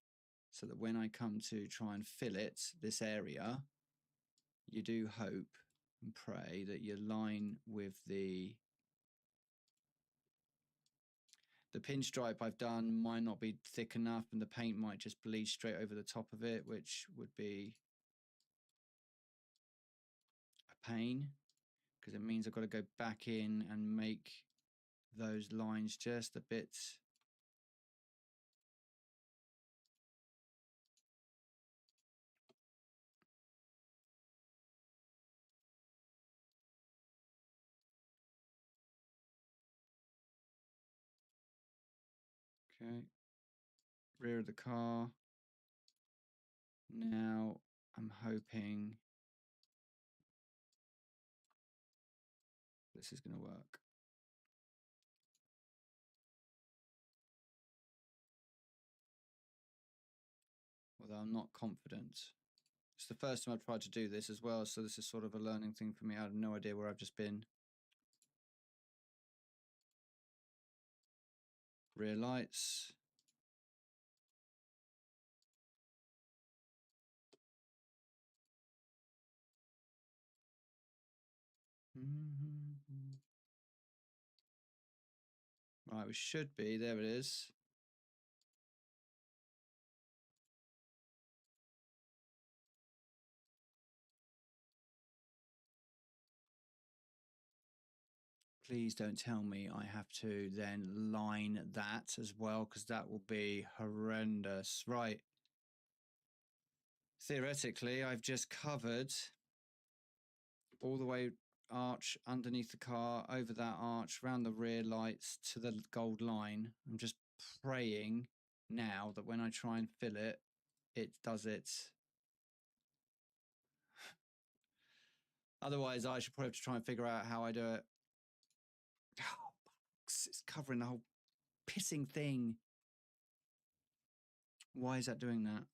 S1: so that when I come to try and fill it, this area, you do hope and pray that you line with the pinstripe I've done might not be thick enough and the paint might just bleed straight over the top of it, which would be a pain because it means I've got to go back in and make those lines just a bit. Okay. Rear of the car. Now I'm hoping this is going to work. Although I'm not confident. It's the first time I've tried to do this as well, so this is sort of a learning thing for me. I have no idea where I've just been. Rear lights. Right, we should be. There it is. Please don't tell me I have to then line that as well, because that will be horrendous. Right. Theoretically, I've just covered all the way arch underneath the car, over that arch, round the rear lights to the gold line. I'm just praying now that when I try and fill it, it does it. Otherwise, I should probably have to try and figure out how I do it. Oh, it's covering the whole pissing thing. Why is that doing that?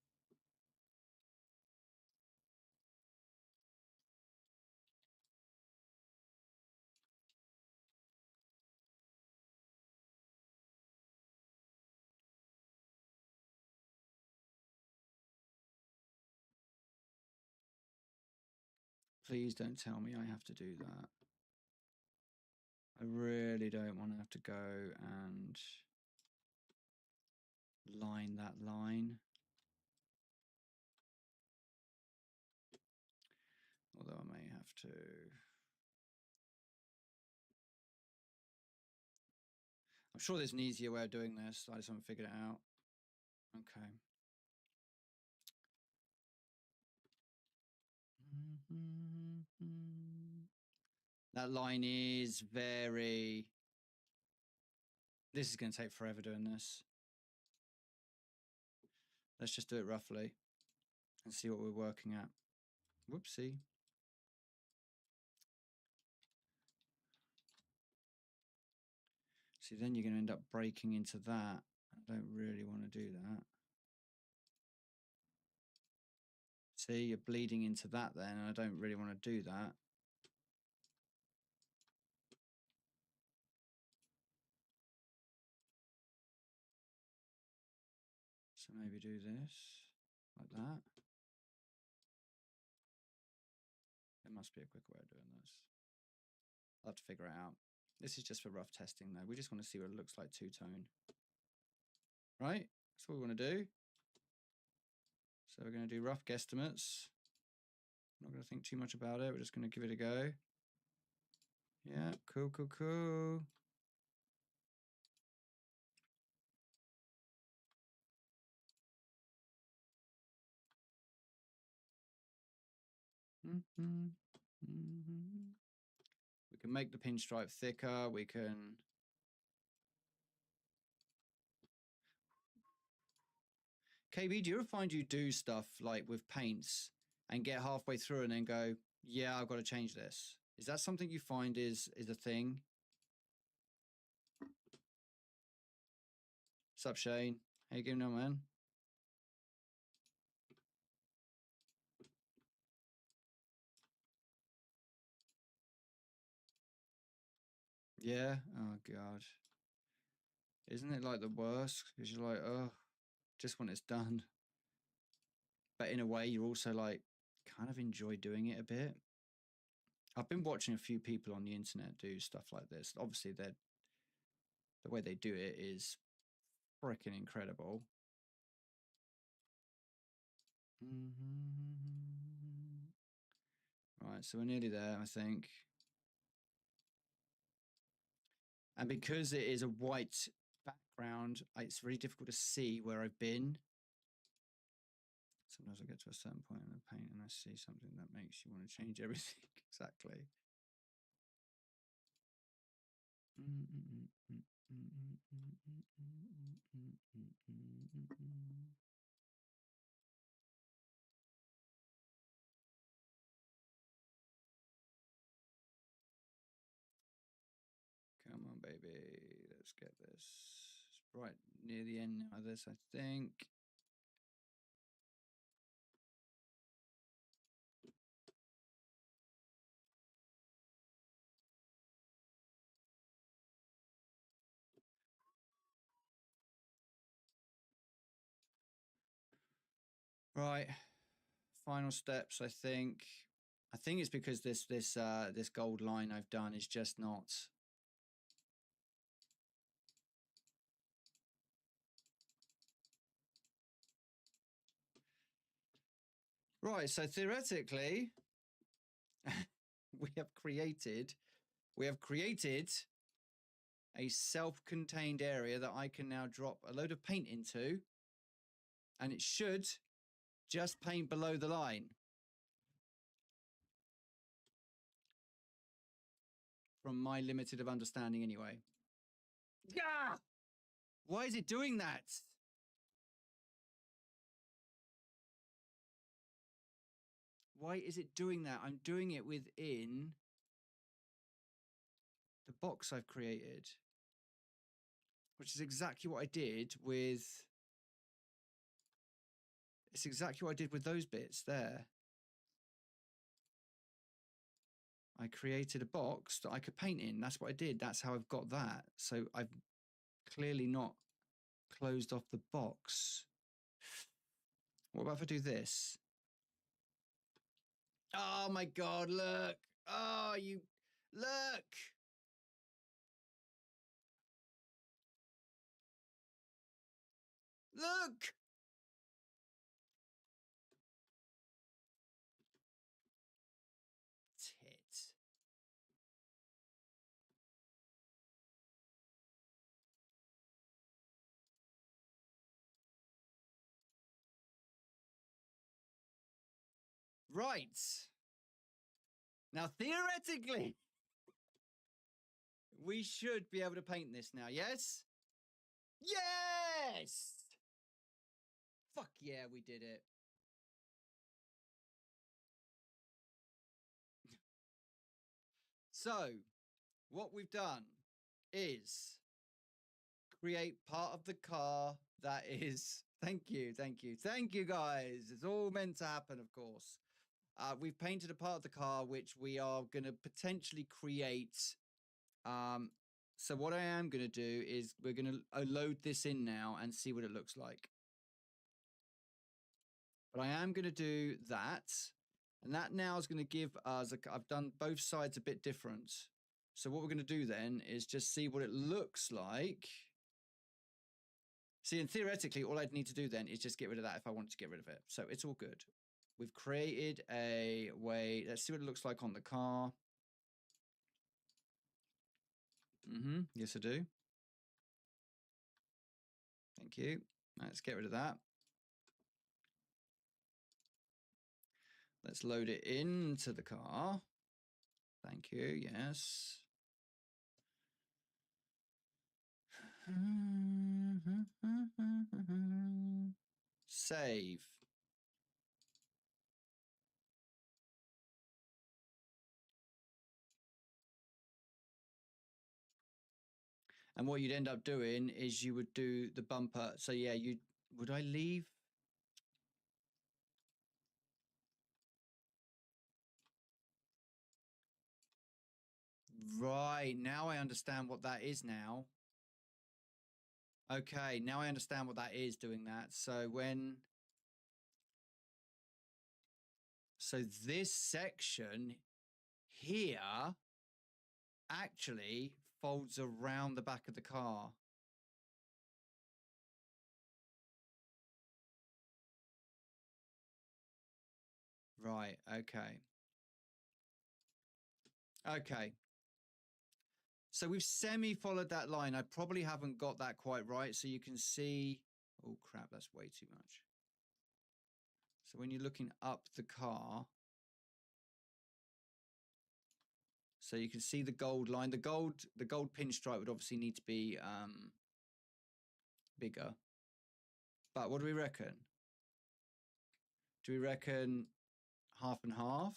S1: Please don't tell me I have to do that. I really don't want to have to go and line that line. Although I may have to. I'm sure there's an easier way of doing this. I just haven't figured it out. Okay. That line is very. This is going to take forever doing this. Let's just do it roughly and see what we're working at. Whoopsie. See, then you're going to end up breaking into that. I don't really want to do that. See, you're bleeding into that then, and I don't really want to do that. So maybe do this, like that. There must be a quicker way of doing this. I'll have to figure it out. This is just for rough testing, though. We just want to see what it looks like two-tone. Right? That's what we want to do. So we're going to do rough guesstimates. Not going to think too much about it. We're just going to give it a go. Yeah, cool, cool, cool. We can make the pinstripe thicker. We can... KB, do you ever find you do stuff like with paints and get halfway through and then go, yeah, I've got to change this? Is that something you find is a thing? What's up, Shane? How you going on, man? Yeah? Oh, God. Isn't it like the worst? Because you're like, oh, just when it's done. But in a way, you're also like, kind of enjoy doing it a bit. I've been watching a few people on the internet do stuff like this. Obviously, the way they do it is freaking incredible. Right, so we're nearly there, I think. And because it is a white background, it's really difficult to see where I've been. Sometimes I get to a certain point in the paint and I see something that makes you want to change everything. Exactly. Come on, baby. Let's get this. It's right near the end now of this, I think. Right. Final steps, I think. I think it's because this gold line I've done is just not... Right, so theoretically, we have created a self-contained area that I can now drop a load of paint into, and it should just paint below the line. From my limited of understanding anyway. Yeah! Why is it doing that? Why is it doing that? I'm doing it within the box I've created, which is exactly what I did with... It's exactly what I did with those bits there. I created a box that I could paint in. That's what I did. That's how I've got that. So I've clearly not closed off the box. What about if I do this? Oh my God, look. Oh, you... Look! Look! Tit. Right. Now, theoretically, we should be able to paint this now, yes? Yes! Fuck yeah, we did it. So, what we've done is create part of the car that is... Thank you, thank you. Thank you, guys. It's all meant to happen, of course. We've painted a part of the car which we are going to potentially create. So what I am going to do is we're going to load this in now and see what it looks like. But I am going to do that. And that now is going to give us, I've done both sides a bit different. So what we're going to do then is just see what it looks like. See, and theoretically, all I'd need to do then is just get rid of that if I wanted to get rid of it. So it's all good. We've created a way. Let's see what it looks like on the car. Yes, I do. Thank you. Let's get rid of that. Let's load it into the car. Thank you. Yes. Save. And what you'd end up doing is you would do the bumper. So yeah, would I leave? Right, now I understand what that is now. Okay, now I understand what that is doing that. So this section here actually folds around the back of the car. Right, okay. Okay. So we've semi-followed that line. I probably haven't got that quite right. So you can see, oh crap, that's way too much. So when you're looking up the car, so you can see the gold line. The gold pinstripe would obviously need to be bigger. But what do we reckon? Do we reckon half and half?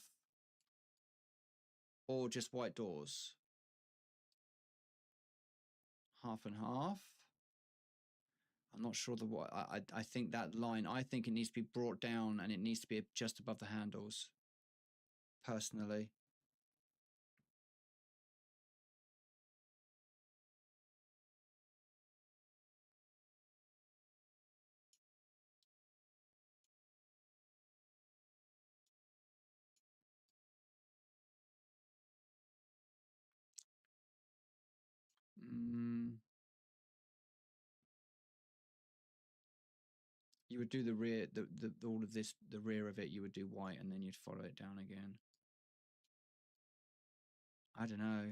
S1: Or just white doors? Half and half. I'm not sure I think that line, I think it needs to be brought down and it needs to be just above the handles, personally. You would do the rear, all of this, the rear of it, you would do white and then you'd follow it down again. I don't know.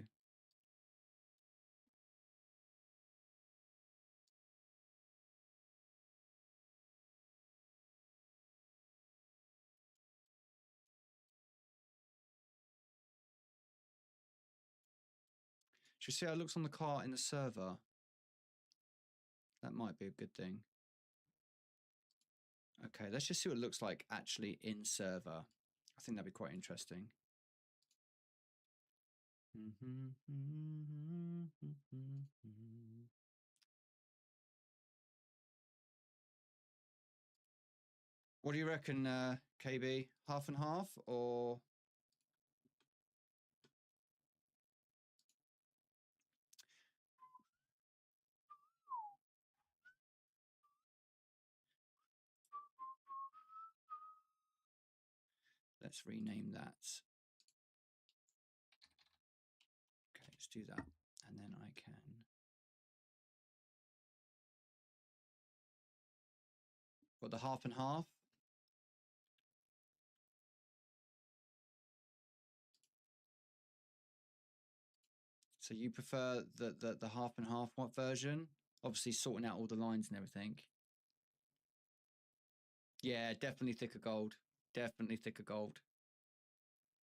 S1: Should we see how it looks on the car in the server? That might be a good thing. Okay, let's just see what it looks like actually in server. I think that'd be quite interesting. What do you reckon, KB? Half and half or? Let's rename that. Okay, let's do that. And then I can. Got the half and half. So you prefer the half and half what version? Obviously sorting out all the lines and everything. Yeah, definitely thicker gold. Definitely thicker gold.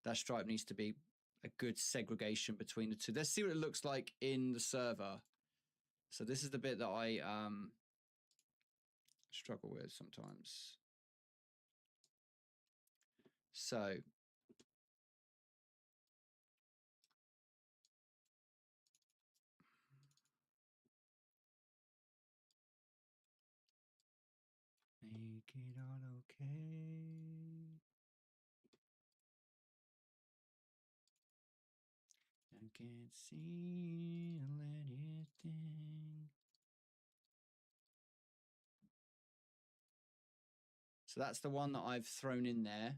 S1: That stripe needs to be a good segregation between the two. Let's see what it looks like in the server. So this is the bit that I struggle with sometimes. So make it all okay. I can't see anything. So that's the one that I've thrown in there.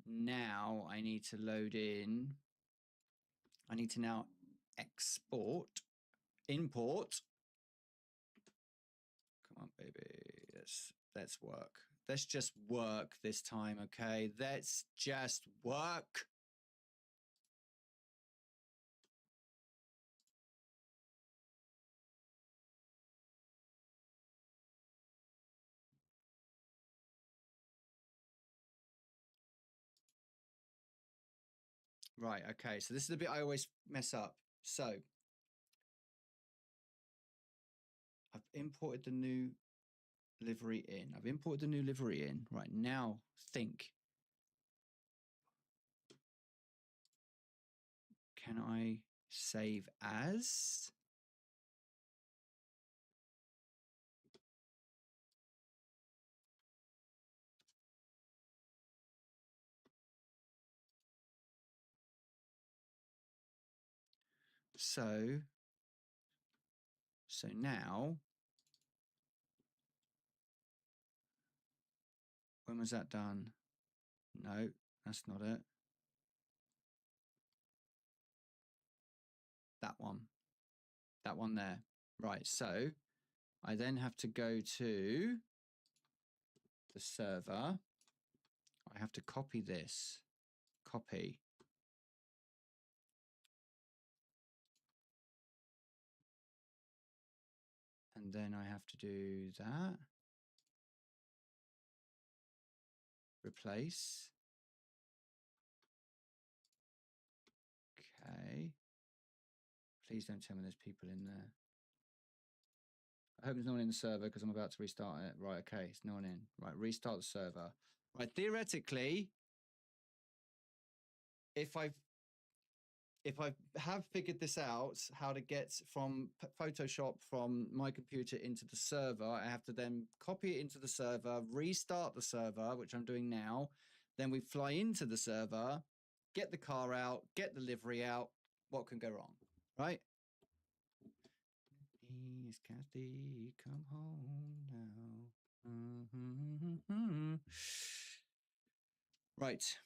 S1: now I need to load in. I need to now import. Come on, baby. Let's work. Let's just work this time, okay? Let's just work. Right, okay. So this is the bit I always mess up. So I've imported the new livery in. I've imported the new livery in. Right, now think. Can I save as? So now, when was that done? No, that's not it. That one there. Right, so I then have to go to the server. I have to copy this. Copy. And then I have to do that. Replace. Okay. Please don't tell me there's people in there. I hope there's no one in the server because I'm about to restart it. Right, okay, it's no one in. Right, restart the server. Right, theoretically, if I have figured this out, how to get from Photoshop from my computer into the server, I have to then copy it into the server, restart the server, which I'm doing now. Then we fly into the server, get the car out, get the livery out. What can go wrong, right? Please, Kathy, come home now. Right.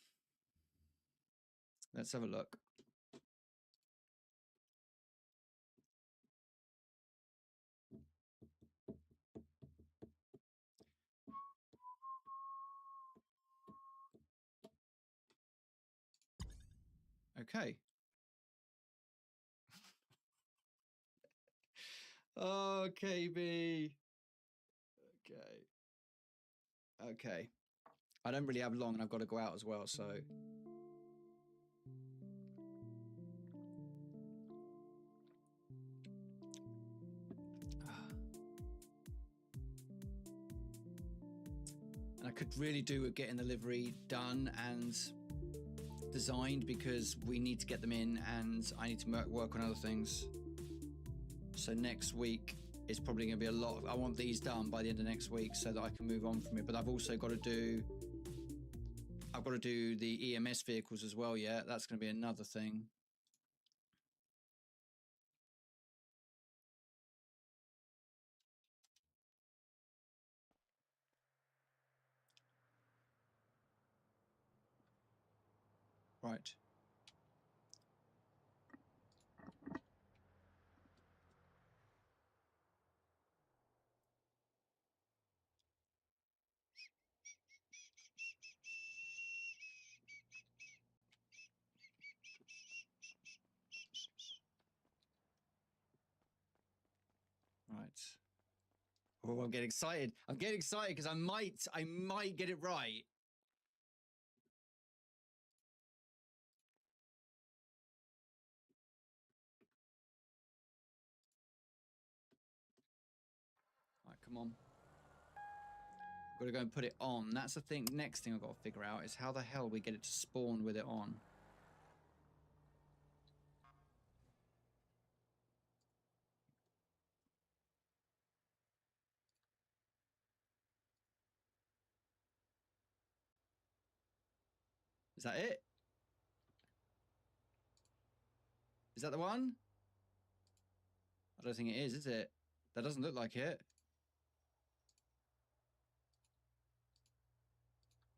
S1: Let's have a look. Okay. Okay, B. Okay. Okay. I don't really have long and I've got to go out as well, so. And I could really do with getting the livery done and designed because we need to get them in and I need to work on other things. So next week is probably going to be a lot. I want these done by the end of next week so that I can move on from it. But I've also got to do, the EMS vehicles as well. Yeah, that's going to be another thing. Right. Right. Oh, I'm getting excited. I'm getting excited because I might get it right. Right, come on. Got to go and put it on. That's the thing. Next thing I've got to figure out is how the hell we get it to spawn with it on. Is that it? Is that the one? I don't think it is it? That doesn't look like it.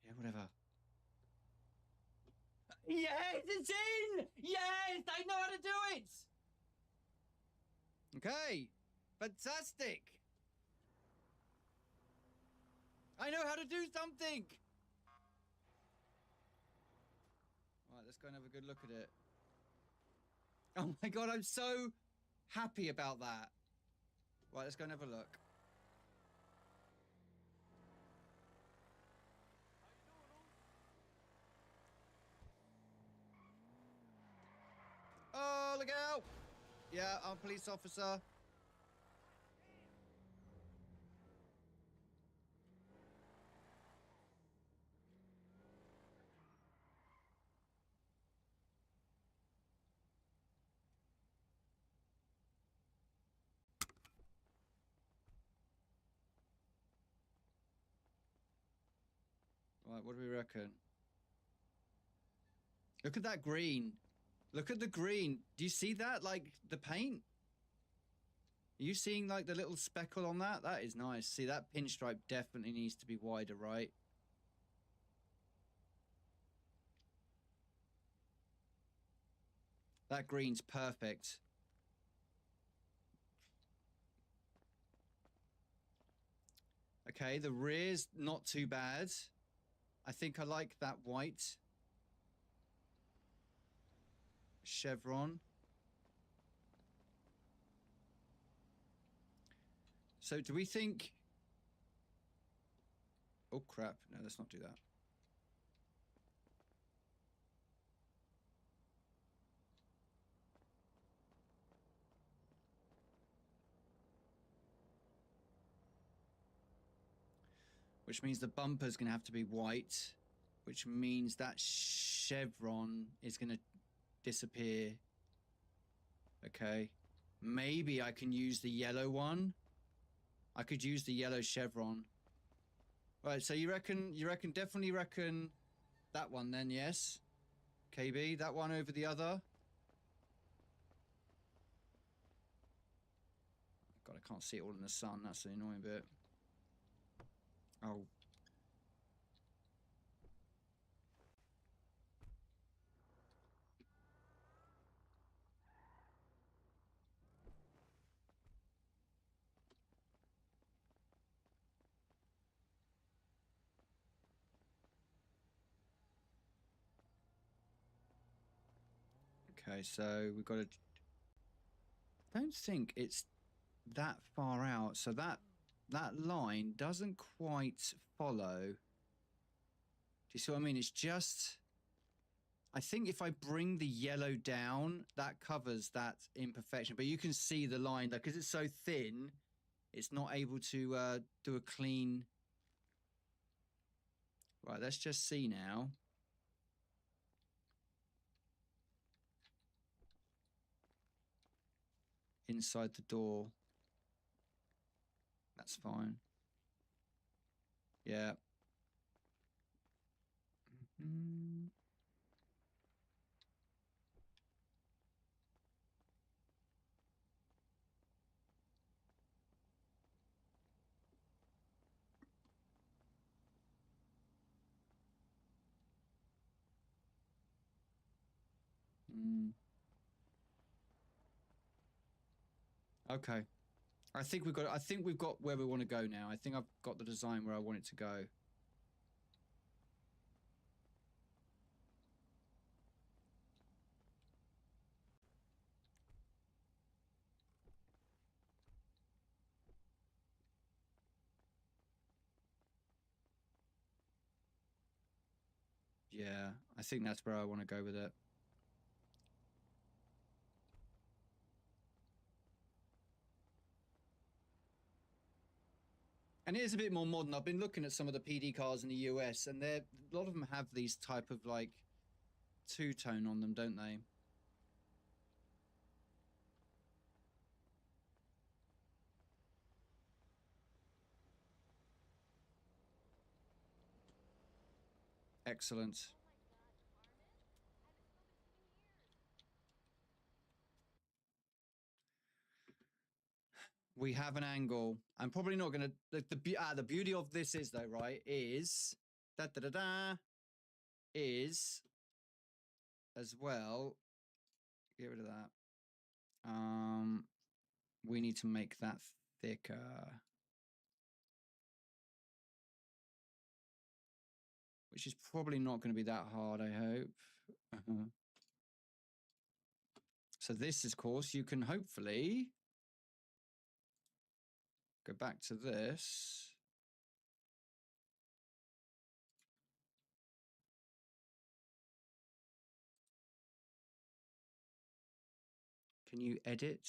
S1: Yeah, whatever. Yes, it's in! Yes, I know how to do it! Okay, fantastic! I know how to do something! Alright, let's go and have a good look at it. Oh my god, I'm so happy about that. Right, let's go and have a look. Oh, look out! Yeah, I'm a police officer. Right, what do we reckon? Look at that green. Look at the green. Do you see that? Like, the paint? Are you seeing, like, the little speckle on that? That is nice. See, that pinstripe definitely needs to be wider, right? That green's perfect. Okay, the rear's not too bad. I think I like that white. Chevron. So do we think... Oh, crap. No, let's not do that. Which means the bumper's going to have to be white, which means that chevron is going to disappear. Okay. Maybe I can use the yellow one. I could use the yellow chevron. Right, so you definitely reckon that one then, yes? KB, that one over the other? God, I can't see it all in the sun. That's the annoying bit. Oh. Okay, so we've got to... I don't think it's that far out. So that line doesn't quite follow. Do you see what I mean? It's just... I think if I bring the yellow down, that covers that imperfection. But you can see the line, like, because it's so thin, it's not able to do a clean... Right, let's just see now. Inside the door. That's fine. Yeah. Mm-hmm. Mm. Okay. I think we've got where we want to go now. I think I've got the design where I want it to go. Yeah, I think that's where I want to go with it. And it is a bit more modern. I've been looking at some of the PD cars in the US, and a lot of them have these type of like two-tone on them, don't they? Excellent. We have an angle. I'm probably not going to... The beauty of this is, though, right, is... is as well, get rid of that. We need to make that thicker, which is probably not going to be that hard, I hope. So this, of course, you can hopefully go back to this. Can you edit?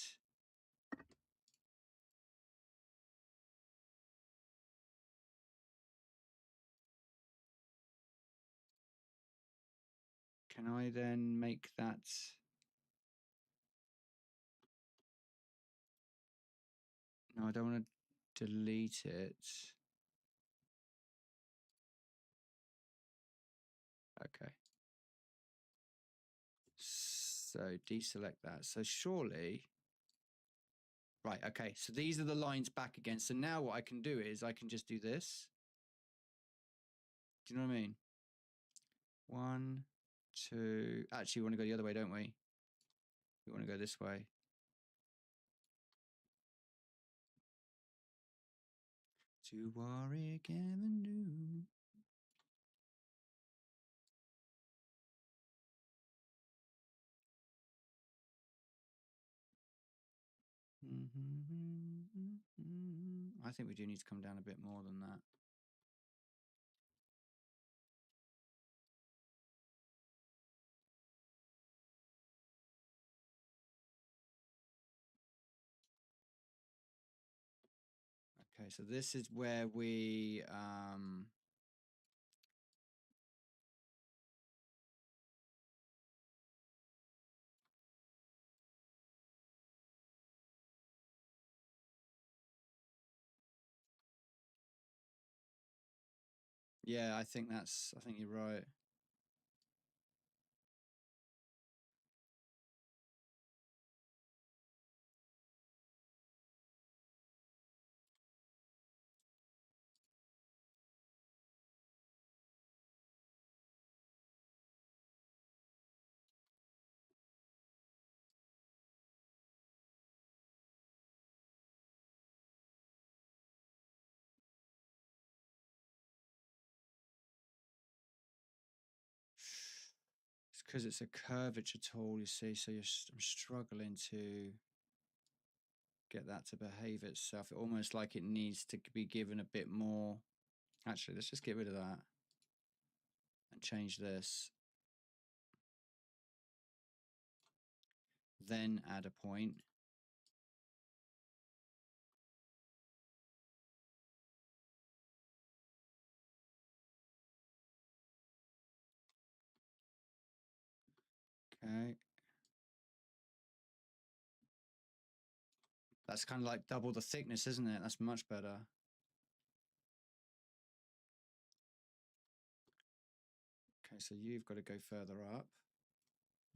S1: Can I then make that? No, I don't want to delete it. Okay. So deselect that. So surely, right, okay. So these are the lines back again. So now what I can do is I can just do this. Do you know what I mean? 1, 2. Actually, we want to go the other way, don't we? We want to go this way. To Warwick Avenue. I think we do need to come down a bit more than that. Okay, so this is where we yeah, I think you're right. It's because it's a curvature tool, you see, so I'm struggling to get that to behave itself. It almost like it needs to be given a bit more. Actually, let's just get rid of that and change this. Then add a point. Okay. That's kind of like double the thickness, isn't it? That's much better. Okay, so you've got to go further up.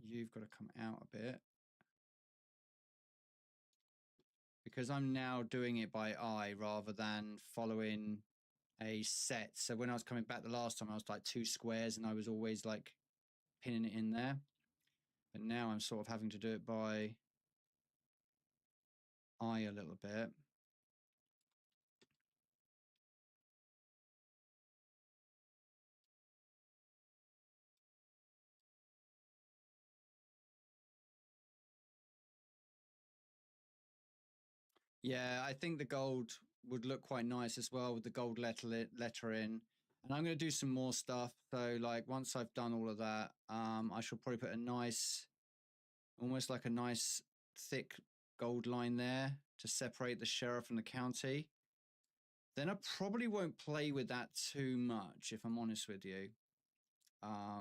S1: You've got to come out a bit. Because I'm now doing it by eye rather than following a set. So when I was coming back the last time, I was like 2 squares and I was always like pinning it in there. But now I'm sort of having to do it by eye a little bit. Yeah, I think the gold would look quite nice as well with the gold letter in. And I'm going to do some more stuff. So like once I've done all of that, I shall probably put a nice, almost like a nice thick gold line there to separate the sheriff from the county. Then I probably won't play with that too much, if I'm honest with you. I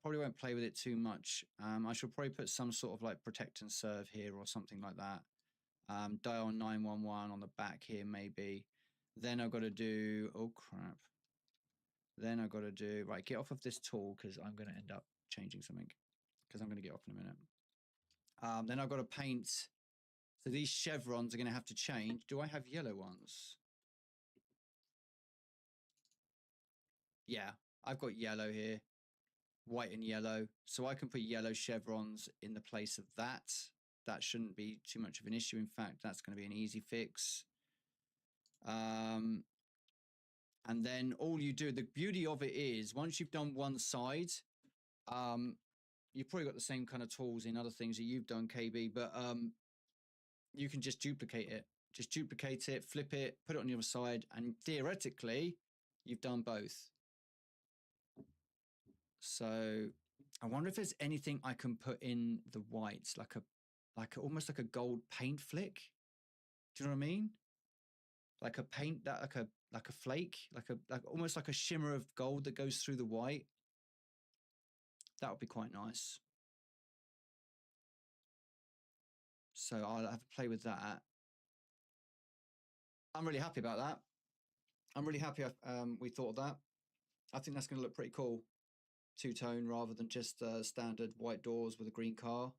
S1: probably won't play with it too much. I should probably put some sort of like protect and serve here or something like that. Dial 911 on the back here, maybe. Then I've got to do, oh crap. Then I've got to do, right, get off of this tool because I'm going to end up changing something because I'm going to get off in a minute. Then I've got to paint. So these chevrons are going to have to change. Do I have yellow ones? Yeah, I've got yellow here. white and yellow. So I can put yellow chevrons in the place of that. That shouldn't be too much of an issue. In fact, that's going to be an easy fix. And then all you do, the beauty of it is once you've done one side, you've probably got the same kind of tools in other things that you've done, KB, but you can just duplicate it. Just duplicate it, flip it, put it on the other side, and theoretically, you've done both. So I wonder if there's anything I can put in the whites, like almost like a gold paint flick. Do you know what I mean? Like a paint that like a flake, like almost like a shimmer of gold that goes through the white. That would be quite nice. So I'll have to play with that. I'm really happy about that. I'm really happy we thought of that. I think that's going to look pretty cool. Two-tone rather than just standard white doors with a green car.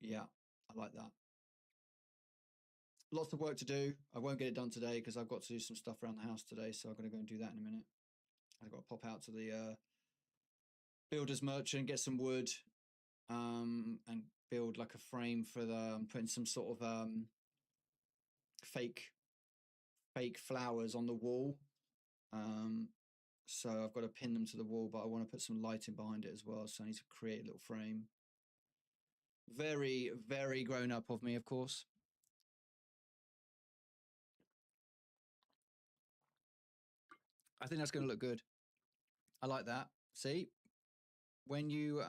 S1: Yeah, I like that. Lots of work to do. I won't get it done today because I've got to do some stuff around the house today. So I'm going to go and do that in a minute. I've got to pop out to the builder's merchant, get some wood, and build like a frame for the putting some sort of fake flowers on the wall. So I've got to pin them to the wall, but I want to put some lighting behind it as well. So I need to create a little frame. Very, very grown up of me, of course. I think that's going to look good. I like that. See, when you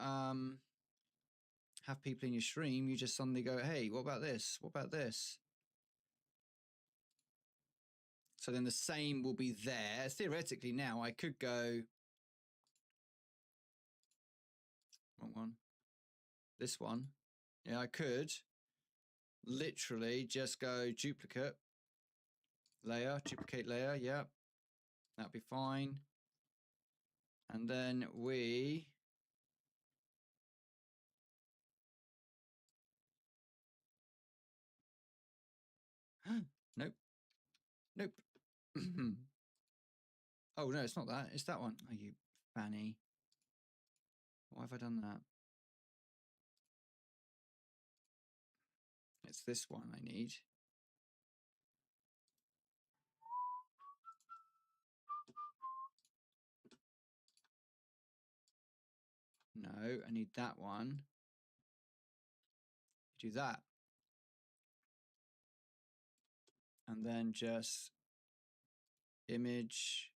S1: have people in your stream, you just suddenly go, hey, what about this? What about this? So then the same will be there. Theoretically, now I could go, wrong one, this one. Yeah, I could literally just go duplicate layer, duplicate layer. Yeah, that'd be fine. And then we nope. Nope. Oh, no, it's not that. It's that one. Oh, you fanny. Why have I done that? It's this one I need. No, I need that one. Do that. And then just image.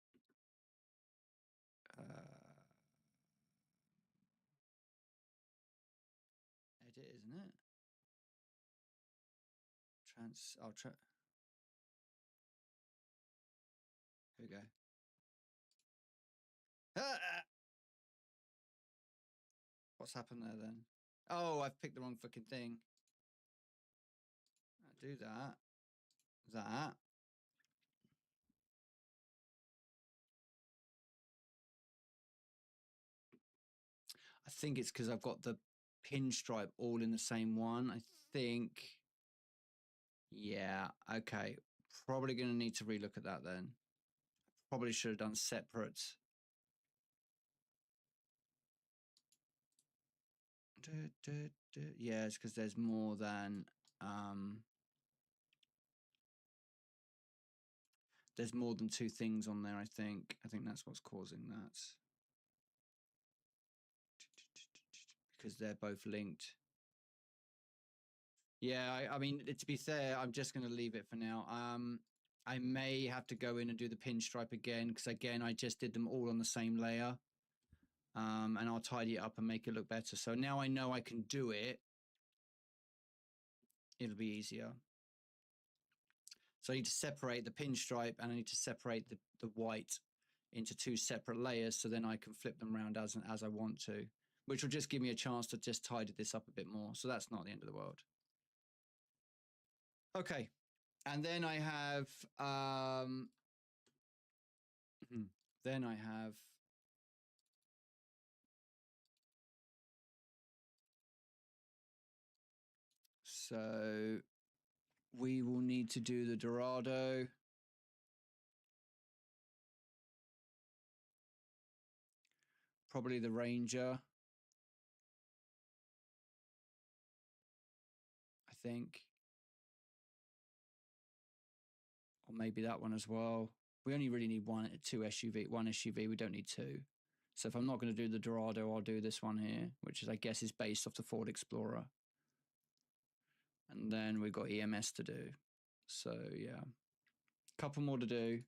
S1: Edit, isn't it? I'll try. Here we go. What's happened there then? Oh, I've picked the wrong fucking thing. I'll do that. That. I think it's because I've got the pinstripe all in the same one. I think. Yeah, okay. Probably going to need to relook at that then. Probably should have done separate. Yeah, it's because there's more than there's more than two things on there. I think that's what's causing that, because they're both linked. Yeah, I mean, to be fair, I'm just going to leave it for now. I may have to go in and do the pinstripe again because again, I just did them all on the same layer. And I'll tidy it up and make it look better. So now I know I can do it. It'll be easier. So I need to separate the pinstripe and I need to separate the white into two separate layers. So then I can flip them around as I want to, which will just give me a chance to just tidy this up a bit more. So that's not the end of the world. Okay. And then I have, so we will need to do the Dorado. Probably the Ranger. I think. Or maybe that one as well. We only really need one SUV. We don't need two. So if I'm not going to do the Dorado, I'll do this one here, which is, I guess, is based off the Ford Explorer. And then we've got EMS to do. So yeah, couple more to do.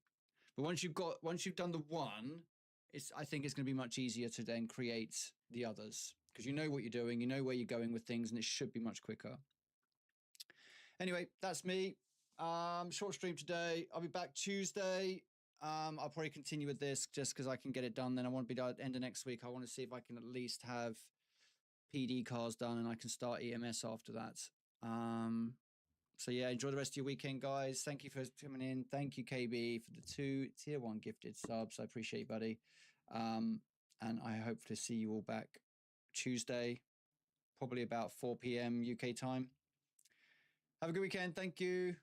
S1: But once you've done the one, I think it's going to be much easier to then create the others because you know what you're doing, you know where you're going with things, and it should be much quicker. Anyway, that's me. Short stream today. I'll be back Tuesday. I'll probably continue with this just because I can get it done. Then I want to be done at the end of next week. I want to see if I can at least have PD cars done and I can start EMS after that. So yeah, enjoy the rest of your weekend, guys. Thank you for coming in. Thank you, KB, for the 2 tier 1 gifted subs. I appreciate you, buddy. And I hope to see you all back Tuesday, probably about 4 p.m. UK time. Have a good weekend. Thank you.